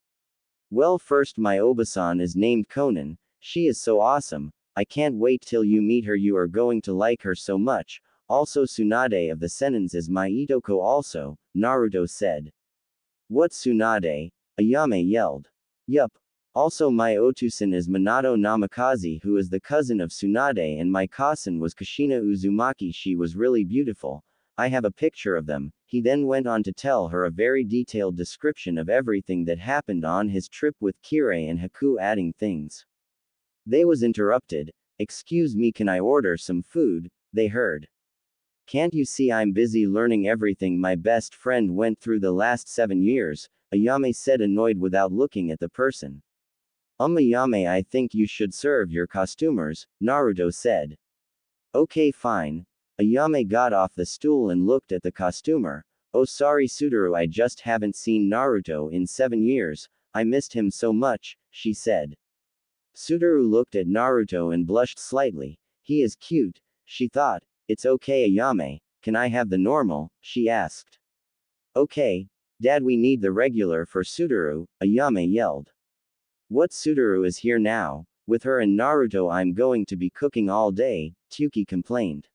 Speaker 1: Well, first, my Obasan is named Konan. She is so awesome. I can't wait till you meet her, you are going to like her so much. Also, Tsunade of the Senins is my Itoko also, Naruto said. What Tsunade? Ayame yelled. Yup. Also, my Otusan is Minato Namikaze, who is the cousin of Tsunade, and my cousin was Kushina Uzumaki. She was really beautiful. I have a picture of them. He then went on to tell her a very detailed description of everything that happened on his trip with Kirei and Haku, adding things. They was interrupted. Excuse me, can I order some food? They heard. Can't you see I'm busy learning everything my best friend went through the last 7 years? Ayame said, annoyed without looking at the person. Ayame, I think you should serve your costumers, Naruto said. Okay, fine. Ayame got off the stool and looked at the costumer. Oh, sorry Suduru, I just haven't seen Naruto in 7 years. I missed him so much, she said. Suduru looked at Naruto and blushed slightly. He is cute, she thought. It's okay Ayame, can I have the normal? She asked. Okay, Dad, we need the regular for Suduru, Ayame yelled. What, Suduru is here now? With her and Naruto I'm going to be cooking all day, Tuki complained.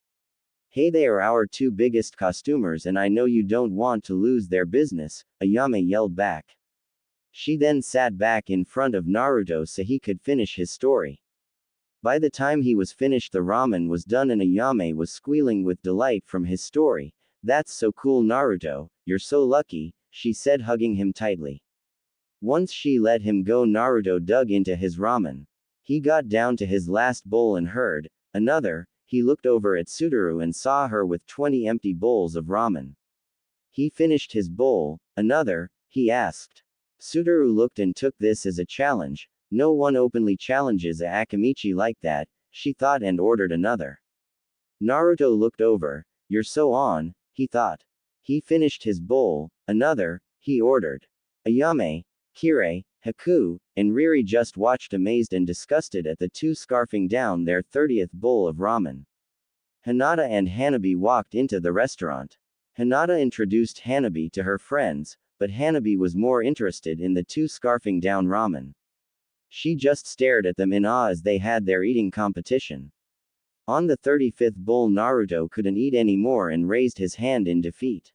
Speaker 1: Hey, they are our 2 biggest costumers and I know you don't want to lose their business, Ayame yelled back. She then sat back in front of Naruto so he could finish his story. By the time he was finished, the ramen was done and Ayame was squealing with delight from his story. That's so cool Naruto, you're so lucky, she said, hugging him tightly. Once she let him go, Naruto dug into his ramen. He got down to his last bowl and heard another. He looked over at Suduru and saw her with 20 empty bowls of ramen. He finished his bowl. Another? He asked. Suduru looked and took this as a challenge. No one openly challenges a Akamichi like that, she thought, and ordered another. Naruto looked over. You're so on, he thought. He finished his bowl. Another, he ordered. Ayame, Kirei, Haku, and Riri just watched amazed and disgusted at the 2 scarfing down their 30th bowl of ramen. Hinata and Hanabi walked into the restaurant. Hinata introduced Hanabi to her friends, but Hanabi was more interested in the 2 scarfing down ramen. She just stared at them in awe as they had their eating competition. On the 35th bowl, Naruto couldn't eat anymore and raised his hand in defeat.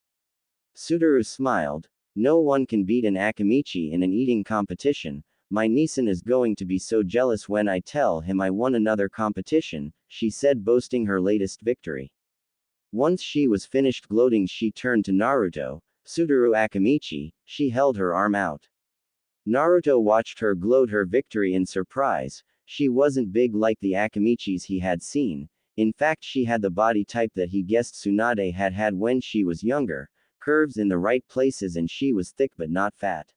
Speaker 1: Suduru smiled. No one can beat an Akamichi in an eating competition. My Nisan is going to be so jealous when I tell him I won another competition, she said, boasting her latest victory. Once she was finished gloating, she turned to Naruto. Suduru Akamichi, she held her arm out. Naruto watched her gloat her victory in surprise. She wasn't big like the Akamichis he had seen. In fact, she had the body type that he guessed Tsunade had had when she was younger, curves in the right places, and she was thick but not fat.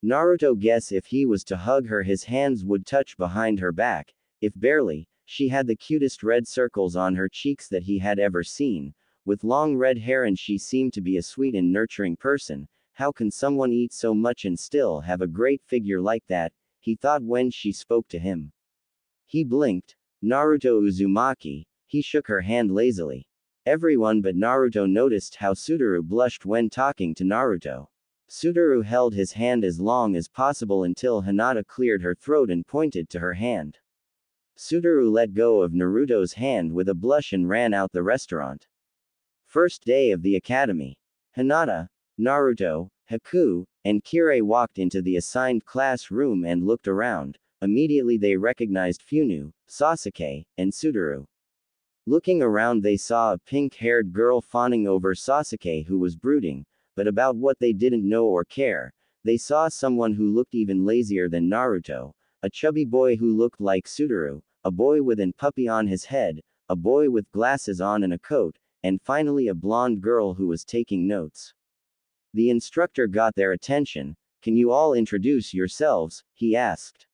Speaker 1: Naruto guessed if he was to hug her his hands would touch behind her back, if barely. She had the cutest red circles on her cheeks that he had ever seen, with long red hair, and she seemed to be a sweet and nurturing person. How can someone eat so much and still have a great figure like that, he thought when she spoke to him. He blinked. Naruto Uzumaki, he shook her hand lazily. Everyone but Naruto noticed how Suduru blushed when talking to Naruto. Suduru held his hand as long as possible until Hinata cleared her throat and pointed to her hand. Suduru let go of Naruto's hand with a blush and ran out the restaurant. First day of the academy. Hinata, Naruto, Haku, and Kirei walked into the assigned classroom and looked around. Immediately they recognized Funu, Sasuke, and Suduru. Looking around, they saw a pink-haired girl fawning over Sasuke who was brooding, but about what they didn't know or care. They saw someone who looked even lazier than Naruto, a chubby boy who looked like Suduru, a boy with an puppy on his head, a boy with glasses on and a coat, and finally a blonde girl who was taking notes. The instructor got their attention. Can you all introduce yourselves? He asked.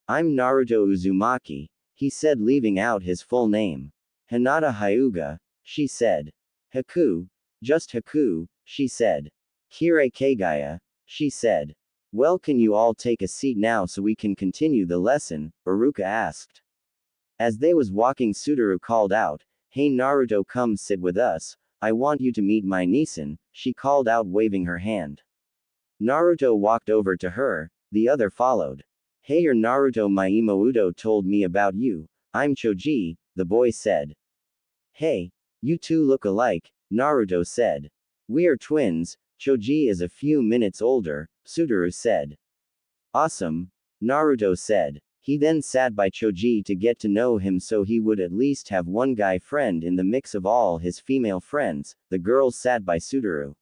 Speaker 1: I'm Naruto Uzumaki, he said, leaving out his full name. Hinata Hyuga, she said. Haku, just Haku, she said. Kirei Kagaya, she said. Well, can you all take a seat now so we can continue the lesson? Iruka asked. As they was walking, Suduru called out, Hey Naruto, come sit with us, I want you to meet my Nisan, she called out, waving her hand. Naruto walked over to her, the other followed. Hey, you're Naruto, my Imouto told me about you. I'm Choji, the boy said. Hey, you two look alike, Naruto said. We are twins. Choji is a few minutes older, Suduru said. Awesome, Naruto said. He then sat by Choji to get to know him so he would at least have one guy friend in the mix of all his female friends. The girls sat by Suduru.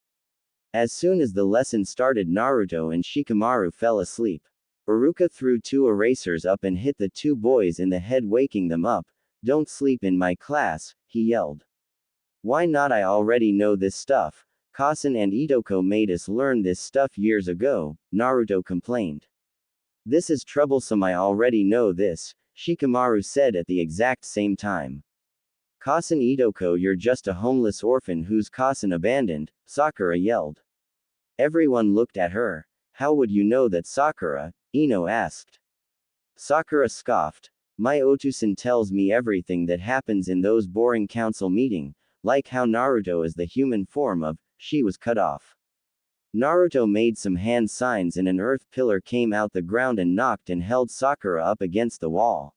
Speaker 1: As soon as the lesson started, Naruto and Shikamaru fell asleep. Iruka threw two erasers up and hit the two boys in the head, waking them up. Don't sleep in my class, he yelled. Why not? I already know this stuff. Kasen and Itoko made us learn this stuff years ago, Naruto complained. This is troublesome, I already know this, Shikamaru said at the exact same time. Kasen Itoko, you're just a homeless orphan whose Kasen abandoned, Sakura yelled. Everyone looked at her. How would you know that, Sakura? Ino asked. Sakura scoffed. My Otusan tells me everything that happens in those boring council meeting, like how Naruto is the human form of, she was cut off. Naruto made some hand signs and an earth pillar came out the ground and knocked and held Sakura up against the wall.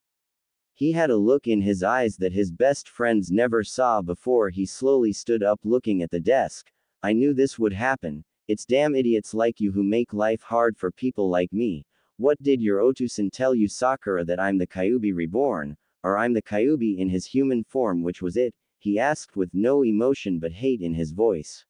Speaker 1: He had a look in his eyes that his best friends never saw before. He slowly stood up, looking at the desk. I knew this would happen. It's damn idiots like you who make life hard for people like me. What did your Otusan tell you, Sakura, that I'm the Kyuubi reborn, or I'm the Kyuubi in his human form? Which was it? He asked with no emotion but hate in his voice.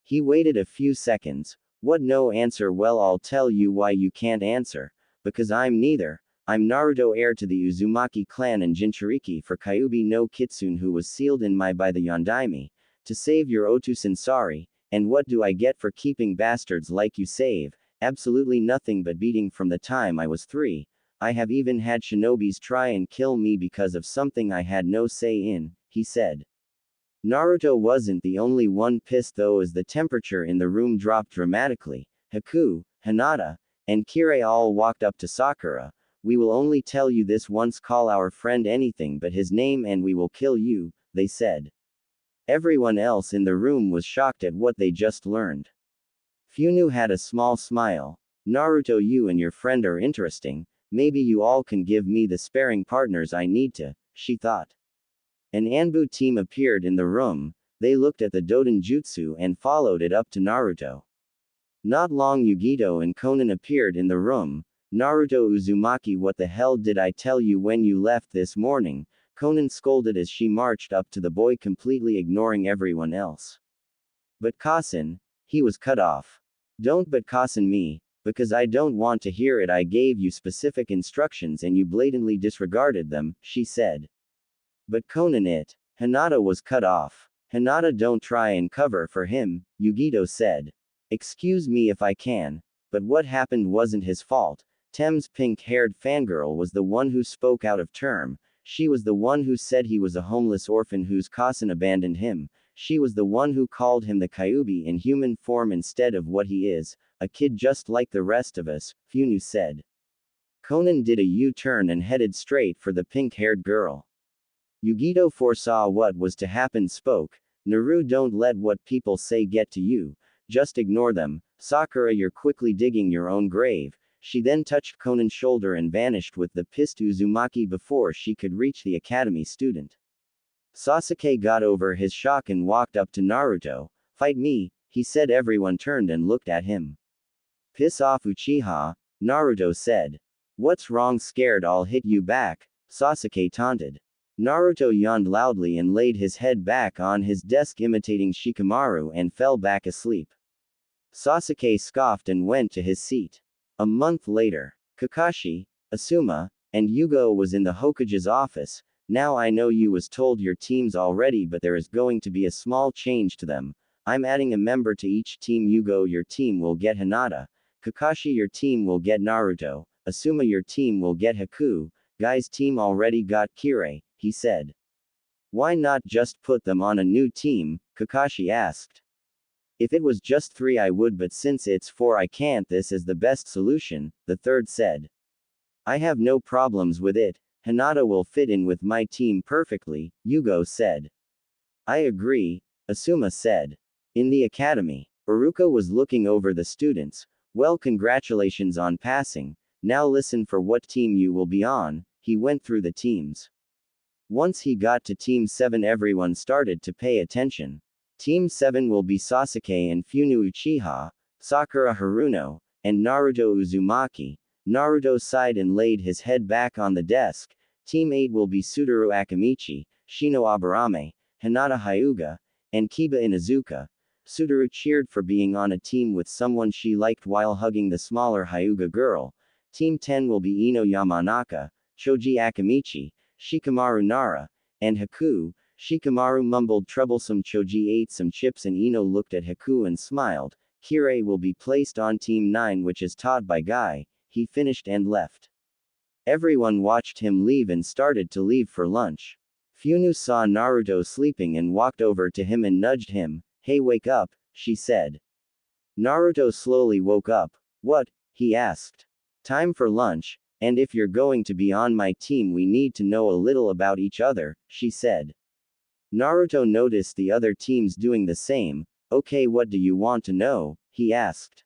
Speaker 1: He waited a few seconds. What, no answer? Well, I'll tell you why you can't answer. Because I'm neither. I'm Naruto, heir to the Uzumaki clan and Jinchuriki for Kyuubi no Kitsune, who was sealed in by the Yondaime. To save your Otusan, sorry. And what do I get for keeping bastards like you safe? Absolutely nothing but beating from the time I was 3. I have even had shinobis try and kill me because of something I had no say in, he said. Naruto wasn't the only one pissed though, as the temperature in the room dropped dramatically. Haku, Hinata, and Kirei all walked up to Sakura. We will only tell you this once, call our friend anything but his name and we will kill you, they said. Everyone else in the room was shocked at what they just learned. Funu had a small smile. Naruto, you and your friend are interesting. Maybe you all can give me the sparring partners I need to, she thought. An Anbu team appeared in the room. They looked at the Doden Jutsu and followed it up to Naruto. Not long, Yugito and Konan appeared in the room. Naruto Uzumaki, what the hell did I tell you when you left this morning? Konan scolded as she marched up to the boy, completely ignoring everyone else. But Kasen, he was cut off. Don't but Kasen me, because I don't want to hear it. I gave you specific instructions and you blatantly disregarded them, she said. But Konan it. Hinata was cut off. Hinata, don't try and cover for him, Yugito said. Excuse me if I can, but what happened wasn't his fault. Tem's pink-haired fangirl was the one who spoke out of turn. She was the one who said he was a homeless orphan whose Kasen abandoned him. She was the one who called him the Kyuubi in human form instead of what he is, a kid just like the rest of us, Funu said. Konan did a U-turn and headed straight for the pink-haired girl. Yugito foresaw what was to happen, spoke. Naru, don't let what people say get to you. Just ignore them. Sakura, you're quickly digging your own grave. She then touched Konan's shoulder and vanished with the pissed Uzumaki before she could reach the academy student. Sasuke got over his shock and walked up to Naruto. Fight me, he said. Everyone turned and looked at him. Piss off, Uchiha, Naruto said. What's wrong? Scared I'll hit you back, Sasuke taunted. Naruto yawned loudly and laid his head back on his desk, imitating Shikamaru, and fell back asleep. Sasuke scoffed and went to his seat. A month later, Kakashi, Asuma, and Yugo was in the Hokage's office. Now I know you was told your teams already, but there is going to be a small change to them. I'm adding a member to each team. Yugo, your team will get Hinata. Kakashi, your team will get Naruto. Asuma, your team will get Haku. Guy's team already got Kirei, he said. Why not just put them on a new team? Kakashi asked. If it was just 3 I would, but since it's 4 I can't. This is the best solution, the third said. I have no problems with it. Hinata will fit in with my team perfectly, Yugo said. I agree, Asuma said. In the academy, Iruka was looking over the students. Well, congratulations on passing. Now listen for what team you will be on. He went through the teams. Once he got to Team 7, everyone started to pay attention. Team 7 will be Sasuke and Funu Uchiha, Sakura Haruno, and Naruto Uzumaki. Naruto sighed and laid his head back on the desk. Team 8 will be Suduru Akamichi, Shino Aburame, Hinata Hyuga, and Kiba Inuzuka. Suduru cheered for being on a team with someone she liked while hugging the smaller Hyuga girl. Team 10 will be Ino Yamanaka, Choji Akamichi, Shikamaru Nara, and Haku. Shikamaru mumbled troublesome. Choji ate some chips and Ino looked at Haku and smiled. Kirei will be placed on Team 9, which is taught by Guy. He finished and left. Everyone watched him leave and started to leave for lunch. Funu saw Naruto sleeping and walked over to him and nudged him. Hey, wake up, she said. Naruto slowly woke up. What? He asked. Time for lunch, and if you're going to be on my team we need to know a little about each other, she said. Naruto noticed the other teams doing the same. Okay, what do you want to know? He asked.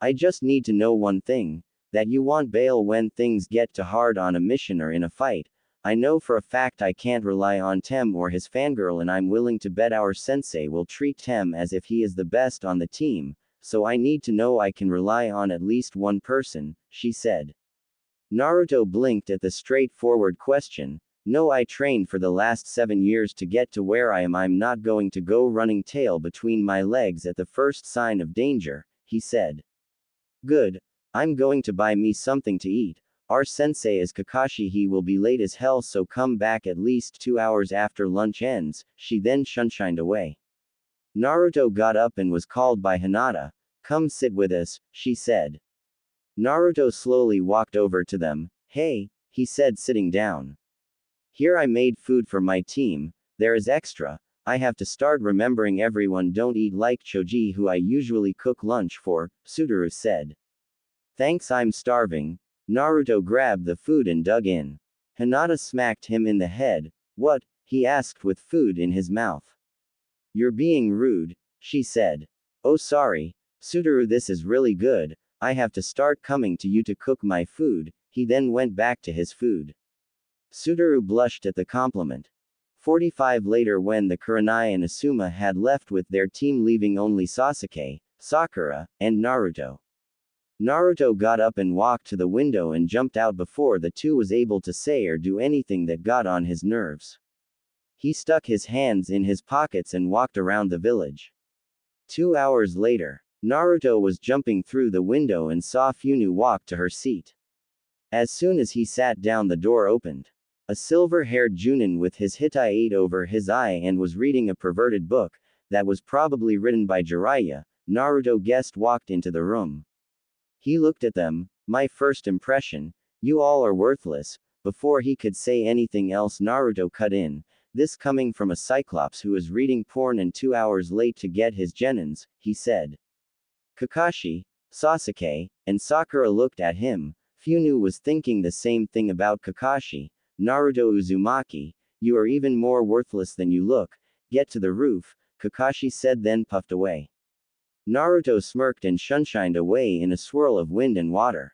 Speaker 1: I just need to know one thing. That you want bail when things get too hard on a mission or in a fight. I know for a fact I can't rely on Tem or his fangirl, and I'm willing to bet our sensei will treat Tem as if he is the best on the team, so I need to know I can rely on at least one person, she said. Naruto blinked at the straightforward question. No, I trained for the last 7 years to get to where I am. I'm not going to go running tail between my legs at the first sign of danger, he said. Good. I'm going to buy me something to eat. Our sensei is Kakashi. He will be late as hell, so come back at least 2 hours after lunch ends. She then shunshined away. Naruto got up and was called by Hinata. Come sit with us, she said. Naruto slowly walked over to them. Hey, he said, sitting down. Here, I made food for my team. There is extra. I have to start remembering everyone don't eat like Choji, who I usually cook lunch for, Suduru said. Thanks, I'm starving. Naruto grabbed the food and dug in. Hinata smacked him in the head. What? He asked with food in his mouth. You're being rude, she said. Oh, sorry, Suduru, this is really good. I have to start coming to you to cook my food. He then went back to his food. Suduru blushed at the compliment. 45 later, when the Kurenai and Asuma had left with their team, leaving only Sasuke, Sakura, and Naruto. Naruto got up and walked to the window and jumped out before the two was able to say or do anything that got on his nerves. He stuck his hands in his pockets and walked around the village. 2 hours later, Naruto was jumping through the window and saw Funu walk to her seat. As soon as he sat down, the door opened. A silver-haired Junin with his Hittite over his eye and was reading a perverted book that was probably written by Jiraiya, Naruto guessed, walked into the room. He looked at them. My first impression, you all are worthless. Before he could say anything else, Naruto cut in. This coming from a Cyclops who is reading porn and 2 hours late to get his genins, he said. Kakashi, Sasuke, and Sakura looked at him. Funu was thinking the same thing about Kakashi. Naruto Uzumaki, you are even more worthless than you look. Get to the roof, Kakashi said, then puffed away. Naruto smirked and shunshined away in a swirl of wind and water.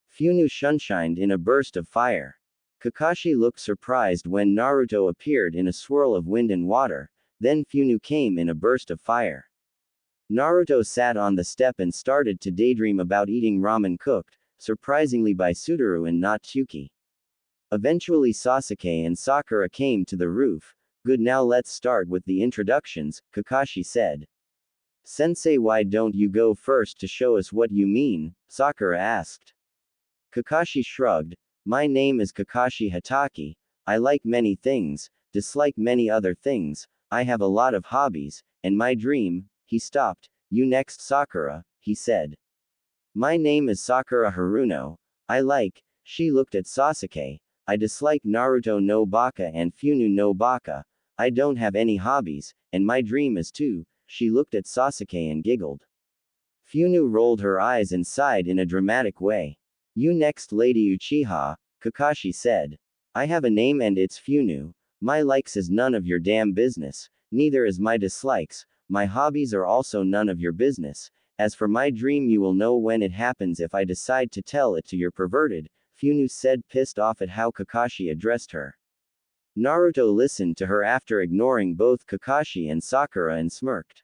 Speaker 1: Funu shunshined in a burst of fire. Kakashi looked surprised when Naruto appeared in a swirl of wind and water, then Funu came in a burst of fire. Naruto sat on the step and started to daydream about eating ramen cooked, surprisingly by Suduru and not Tsuki. Eventually Sasuke and Sakura came to the roof. Good, now let's start with the introductions, Kakashi said. Sensei, why don't you go first to show us what you mean? Sakura asked. Kakashi shrugged. My name is Kakashi Hatake. I like many things, dislike many other things. I have a lot of hobbies, and my dream. He stopped. You next, Sakura, he said. My name is Sakura Haruno. She looked at Sasuke. I dislike Naruto no Baka and Funu no Baka. I don't have any hobbies, and my dream is to. She looked at Sasuke and giggled. Funu rolled her eyes and sighed in a dramatic way. You next, Lady Uchiha, Kakashi said. I have a name and it's Funu. My likes is none of your damn business, neither is my dislikes. My hobbies are also none of your business. As for my dream, you will know when it happens if I decide to tell it to your perverted, Funu said, pissed off at how Kakashi addressed her. Naruto listened to her after ignoring both Kakashi and Sakura and smirked.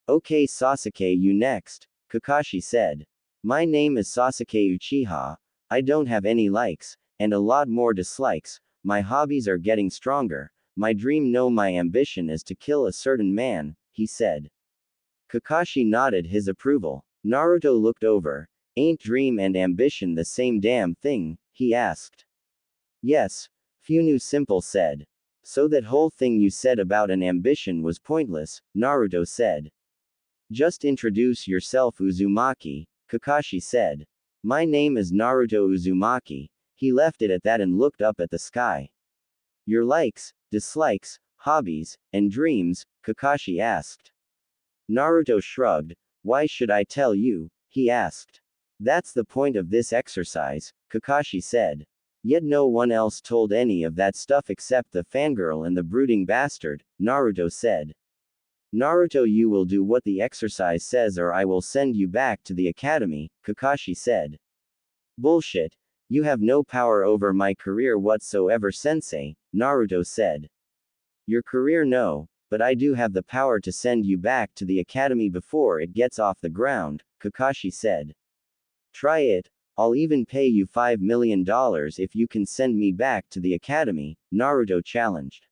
Speaker 1: Okay, Sasuke, you next, Kakashi said. My name is Sasuke Uchiha. I don't have any likes, and a lot more dislikes. My hobbies are getting stronger. My dream, no, my ambition is to kill a certain man, he said. Kakashi nodded his approval. Naruto looked over. Ain't dream and ambition the same damn thing? He asked. Yes, Funu simple said. So that whole thing you said about an ambition was pointless, Naruto said. Just introduce yourself, Uzumaki, Kakashi said. My name is Naruto Uzumaki. He left it at that and looked up at the sky. Your likes, dislikes, hobbies, and dreams, Kakashi asked. Naruto shrugged. Why should I tell you? He asked. That's the point of this exercise, Kakashi said. Yet no one else told any of that stuff except the fangirl and the brooding bastard, Naruto said. Naruto, you will do what the exercise says or I will send you back to the academy, Kakashi said. Bullshit. You have no power over my career whatsoever, sensei, Naruto said. Your career, no, but I do have the power to send you back to the academy before it gets off the ground, Kakashi said. Try it. I'll even pay you $5 million if you can send me back to the academy, Naruto challenged.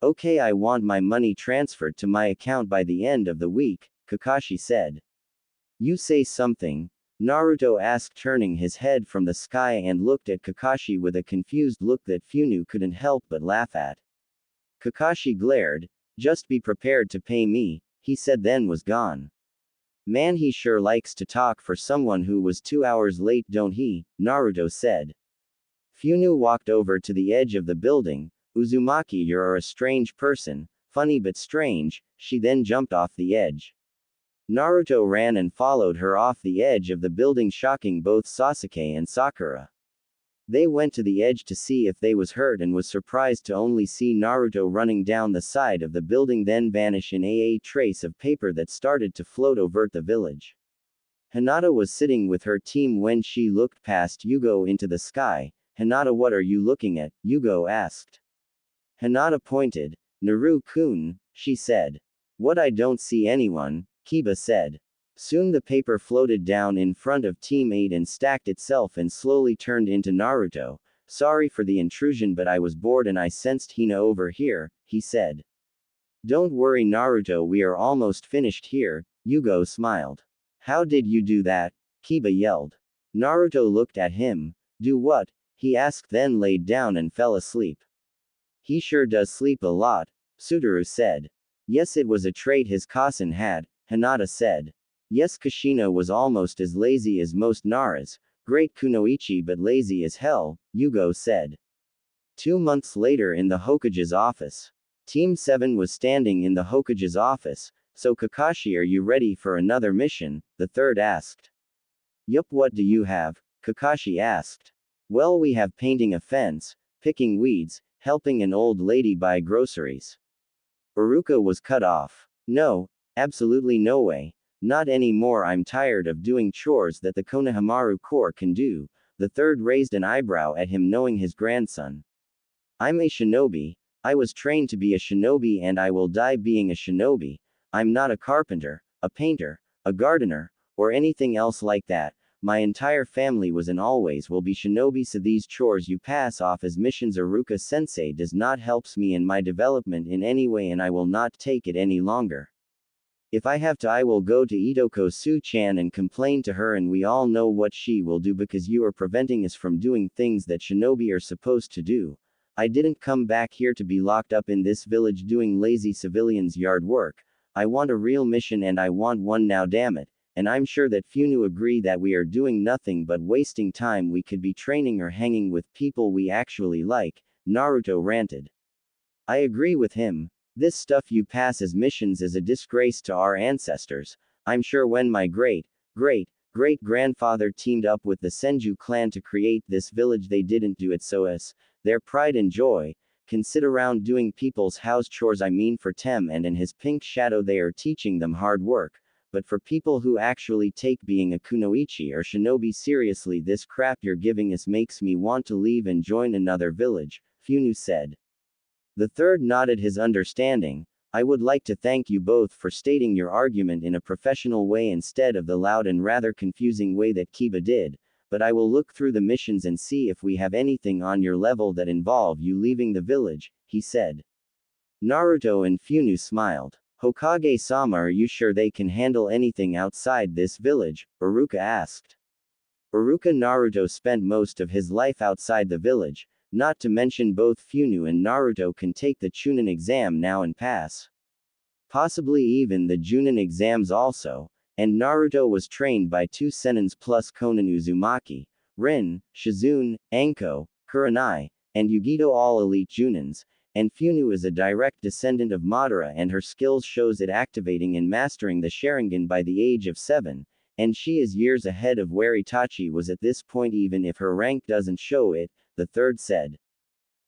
Speaker 1: Okay, I want my money transferred to my account by the end of the week, Kakashi said. You say something? Naruto asked, turning his head from the sky and looked at Kakashi with a confused look that Funu couldn't help but laugh at. Kakashi glared. Just be prepared to pay me, he said, then was gone. Man, he sure likes to talk for someone who was 2 hours late, don't he? Naruto said. Funu walked over to the edge of the building. Uzumaki, you're a strange person, funny but strange. She then jumped off the edge. Naruto ran and followed her off the edge of the building, shocking both Sasuke and Sakura. They went to the edge to see if they was hurt and was surprised to only see Naruto running down the side of the building, then vanish in a trace of paper that started to float over the village. Hinata was sitting with her team when she looked past Yugo into the sky. Hinata, what are you looking at? Yugo asked. Hinata pointed. Naru-kun, she said. What, I don't see anyone, Kiba said. Soon the paper floated down in front of Team 8 and stacked itself and slowly turned into Naruto. Sorry for the intrusion, but I was bored and I sensed Hina over here, he said. Don't worry Naruto, we are almost finished here, Yugo smiled. How did you do that? Kiba yelled. Naruto looked at him. Do what? He asked, then laid down and fell asleep. He sure does sleep a lot, Suduru said. Yes, it was a trait his cousin had, Hinata said. Yes, Kushina was almost as lazy as most Naras, great kunoichi but lazy as hell, Yugo said. 2 months later in the Hokage's office. Team 7 was standing in the Hokage's office. So Kakashi, are you ready for another mission? The third asked. Yup, what do you have? Kakashi asked. Well, we have painting a fence, picking weeds, helping an old lady buy groceries. Iruka was cut off. No, absolutely no way. Not anymore, I'm tired of doing chores that the Konohamaru Corps can do. The third raised an eyebrow at him, knowing his grandson. I'm a shinobi. I was trained to be a shinobi and I will die being a shinobi. I'm not a carpenter, a painter, a gardener, or anything else like that. My entire family was and always will be shinobi, so these chores you pass off as missions Iruka sensei does not helps me in my development in any way and I will not take it any longer. If I have to, I will go to Itoko Su-chan and complain to her, and we all know what she will do because you are preventing us from doing things that shinobi are supposed to do. I didn't come back here to be locked up in this village doing lazy civilians' yard work. I want a real mission and I want one now, damn it. And I'm sure that Funu agree that we are doing nothing but wasting time. We could be training or hanging with people we actually like, Naruto ranted. I agree with him. This stuff you pass as missions is a disgrace to our ancestors. I'm sure when my great-grandfather teamed up with the Senju clan to create this village, they didn't do it so as their pride and joy can sit around doing people's house chores. I mean, for Tem and in his pink shadow they are teaching them hard work. But for people who actually take being a kunoichi or shinobi seriously, this crap you're giving us makes me want to leave and join another village, Funu said. The third nodded his understanding. I would like to thank you both for stating your argument in a professional way instead of the loud and rather confusing way that Kiba did, but I will look through the missions and see if we have anything on your level that involve you leaving the village, he said. Naruto and Funu smiled. Hokage-sama, are you sure they can handle anything outside this village? Iruka asked. Iruka Naruto spent most of his life outside the village, not to mention both Funu and Naruto can take the Chunin exam now and pass. Possibly even the Junin exams also, and Naruto was trained by 2 senins plus Konan Uzumaki, Rin, Shizune, Anko, Kurenai, and Yugito, all elite Junins, and Funu is a direct descendant of Madara and her skills shows it activating and mastering the Sharingan by the age of 7, and she is years ahead of where Itachi was at this point even if her rank doesn't show it, the third said.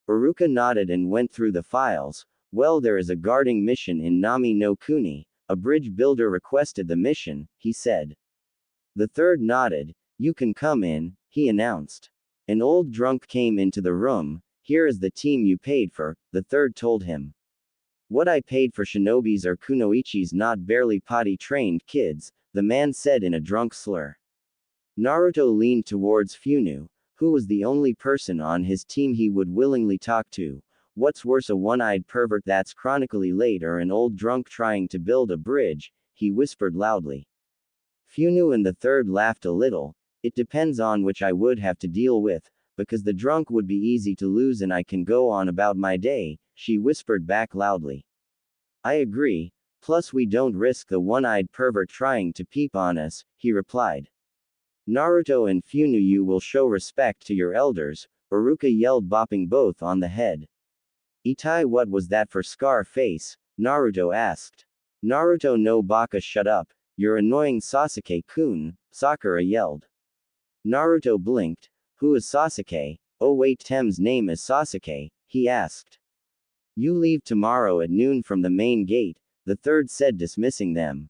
Speaker 1: Iruka nodded and went through the files. Well, there is a guarding mission in Nami no Kuni, a bridge builder requested the mission, he said. The third nodded. You can come in, he announced. An old drunk came into the room. Here is the team you paid for, the third told him. What I paid for shinobis are kunoichis, not barely potty-trained kids, the man said in a drunk slur. Naruto leaned towards Funu, who was the only person on his team he would willingly talk to. What's worse, a one-eyed pervert that's chronically late or an old drunk trying to build a bridge, he whispered loudly. Funu and the third laughed a little. It depends on which I would have to deal with, because the drunk would be easy to lose and I can go on about my day, she whispered back loudly. I agree, plus we don't risk the one-eyed pervert trying to peep on us, he replied. Naruto and Funu, you will show respect to your elders, Iruka yelled, bopping both on the head. Itai, what was that for scar face? Naruto asked. Naruto no baka, shut up, you're annoying Sasuke-kun, Sakura yelled. Naruto blinked. Who is Sasuke? Oh wait, Tem's name is Sasuke, he asked. You leave tomorrow at noon from the main gate, the third said, dismissing them.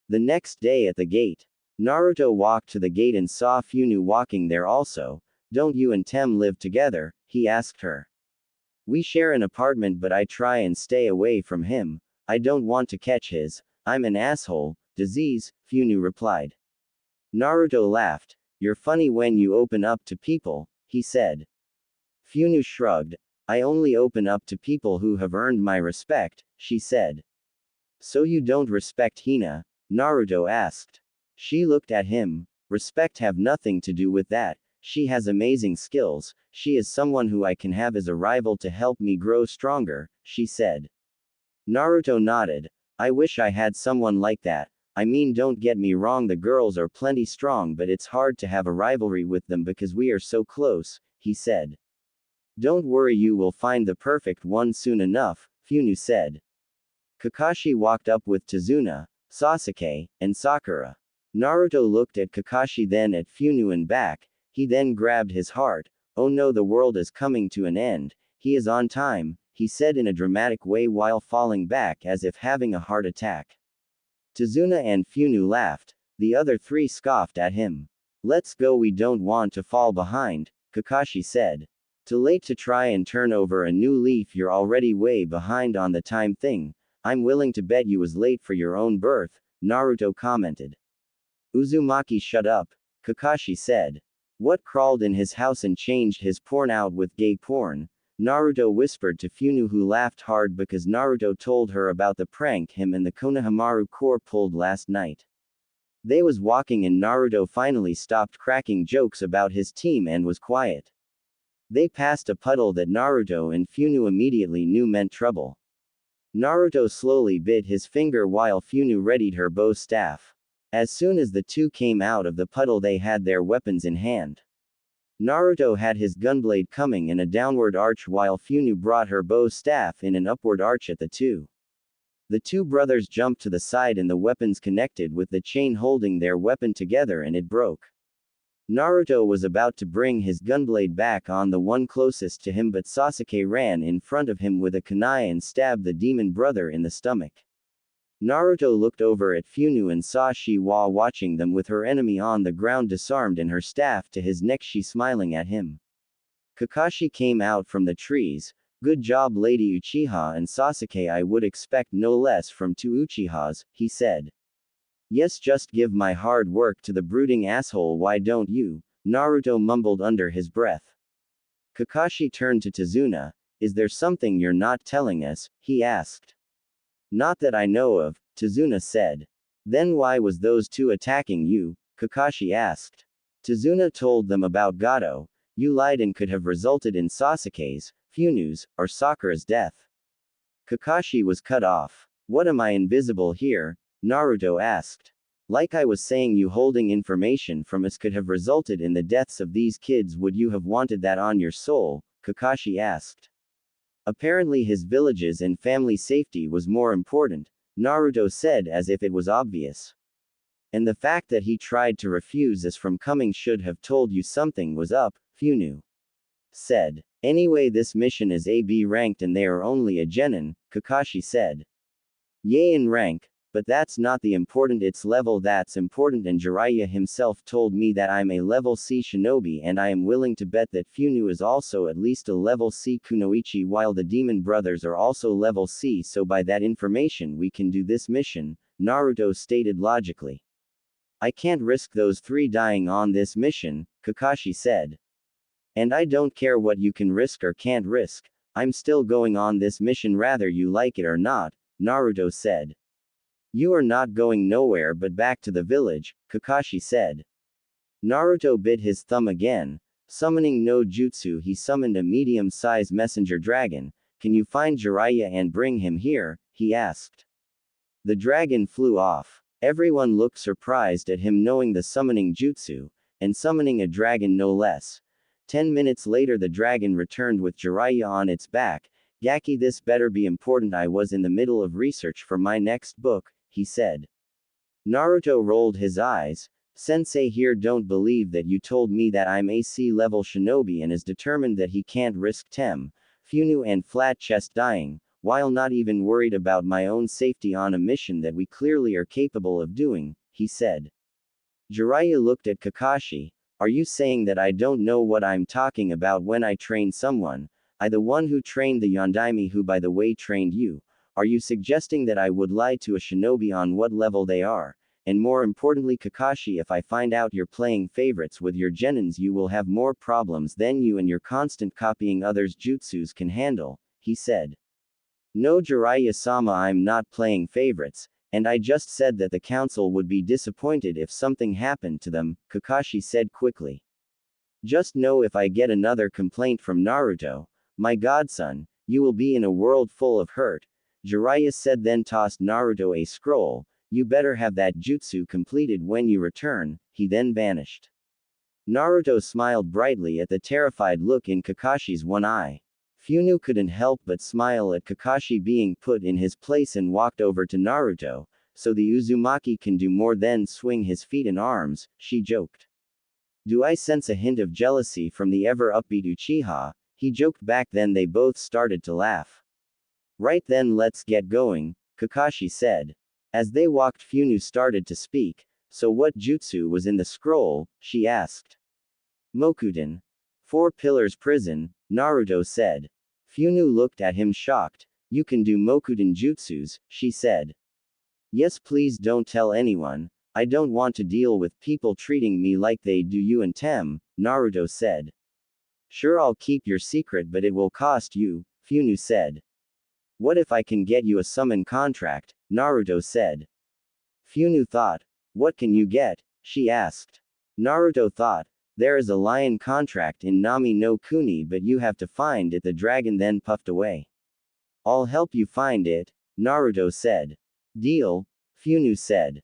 Speaker 1: The next day at the gate, Naruto walked to the gate and saw Funu walking there also. Don't you and Tem live together? He asked her. We share an apartment but I try and stay away from him. I don't want to catch his. I'm an asshole, disease, Funu replied. Naruto laughed. You're funny when you open up to people, he said. Funu shrugged. I only open up to people who have earned my respect, she said. So you don't respect Hina? Naruto asked. She looked at him. Respect have nothing to do with that. She has amazing skills. She is someone who I can have as a rival to help me grow stronger, she said. Naruto nodded. I wish I had someone like that. I mean, don't get me wrong, the girls are plenty strong, but it's hard to have a rivalry with them because we are so close, he said. Don't worry, you will find the perfect one soon enough, Funu said. Kakashi walked up with Tazuna, Sasuke, and Sakura. Naruto looked at Kakashi, then at Funu and back. He then grabbed his heart. Oh no, the world is coming to an end. He is on time, he said in a dramatic way while falling back as if having a heart attack. Tazuna and Funu laughed. The other three scoffed at him. Let's go, we don't want to fall behind, Kakashi said. Too late to try and turn over a new leaf, you're already way behind on the time thing. I'm willing to bet you was late for your own birth, Naruto commented. Uzumaki, shut up, Kakashi said. What, crawled in his house and changed his porn out with gay porn? Naruto whispered to Funu, who laughed hard because Naruto told her about the prank him and the Konohamaru Corps pulled last night. They was walking and Naruto finally stopped cracking jokes about his team and was quiet. They passed a puddle that Naruto and Funu immediately knew meant trouble. Naruto slowly bit his finger while Funu readied her bow staff. As soon as the two came out of the puddle, they had their weapons in hand. Naruto had his gunblade coming in a downward arch while Funu brought her bow staff in an upward arch at the two. The two brothers jumped to the side and the weapons connected with the chain holding their weapon together and it broke. Naruto was about to bring his gunblade back on the one closest to him, but Sasuke ran in front of him with a kunai and stabbed the demon brother in the stomach. Naruto looked over at Funu and saw she was watching them with her enemy on the ground disarmed and her staff to his neck, she smiling at him. Kakashi came out from the trees. Good job, Lady Uchiha and Sasuke, I would expect no less from two Uchihas, he said. Yes, just give my hard work to the brooding asshole, why don't you? Naruto mumbled under his breath. Kakashi turned to Tazuna. Is there something you're not telling us? He asked. Not that I know of, Tazuna said. Then why was those two attacking you? Kakashi asked. Tazuna told them about Gato. You lied and could have resulted in Sasuke's, Funu's, or Sakura's death. Kakashi was cut off. What, am I invisible here? Naruto asked. Like I was saying, you holding information from us could have resulted in the deaths of these kids. Would you have wanted that on your soul? Kakashi asked. Apparently his villages and family safety was more important, Naruto said as if it was obvious. And the fact that he tried to refuse us from coming should have told you something was up, Funu said. Anyway, this mission is AB ranked and they are only a genin, Kakashi said. Yay in rank, but that's not the important, it's level that's important, and Jiraiya himself told me that I'm a level C shinobi and I am willing to bet that Funu is also at least a level C kunoichi while the demon brothers are also level C, so by that information we can do this mission, Naruto stated logically. I can't risk those three dying on this mission, Kakashi said. And I don't care what you can risk or can't risk, I'm still going on this mission rather you like it or not, Naruto said. You are not going nowhere but back to the village, Kakashi said. Naruto bit his thumb again. Summoning no jutsu, he summoned a medium-sized messenger dragon. Can you find Jiraiya and bring him here? He asked. The dragon flew off. Everyone looked surprised at him knowing the summoning jutsu, and summoning a dragon no less. 10 minutes later the dragon returned with Jiraiya on its back. Gaki, this better be important, I was in the middle of research for my next book, he said. Naruto rolled his eyes. Sensei here don't believe that you told me that I'm a C-level shinobi and is determined that he can't risk Tem, Funu and Flat Chest dying, while not even worried about my own safety on a mission that we clearly are capable of doing, he said. Jiraiya looked at Kakashi. Are you saying that I don't know what I'm talking about when I train someone? I, the one who trained the Yondaime, who by the way trained you. Are you suggesting that I would lie to a shinobi on what level they are? and more importantly Kakashi, if I find out you're playing favorites with your genins you will have more problems than you and your constant copying others' jutsus can handle, he said. No Jiraiya-sama, I'm not playing favorites, and I just said that the council would be disappointed if something happened to them, Kakashi said quickly. Just know if I get another complaint from Naruto, my godson, you will be in a world full of hurt, Jiraiya said, then tossed Naruto a scroll. You better have that jutsu completed when you return, he then vanished. Naruto smiled brightly at the terrified look in Kakashi's one eye. Funu couldn't help but smile at Kakashi being put in his place and walked over to Naruto. So the Uzumaki can do more than swing his feet and arms, she joked. Do I sense a hint of jealousy from the ever upbeat Uchiha? He joked back. Then they both started to laugh. Right then, let's get going, Kakashi said. As they walked, Funu started to speak. So what jutsu was in the scroll? She asked. Mokuden. 4 Pillars Prison, Naruto said. Funu looked at him shocked. You can do Mokuden jutsus, she said. Yes, please don't tell anyone. I don't want to deal with people treating me like they do you and Tem, Naruto said. Sure, I'll keep your secret, but it will cost you, Funu said. What if I can get you a summon contract? Naruto said. Funu thought. What can you get? She asked. Naruto thought. There is a lion contract in Nami no Kuni, but you have to find it. The dragon then puffed away. I'll help you find it, Naruto said. Deal, Funu said.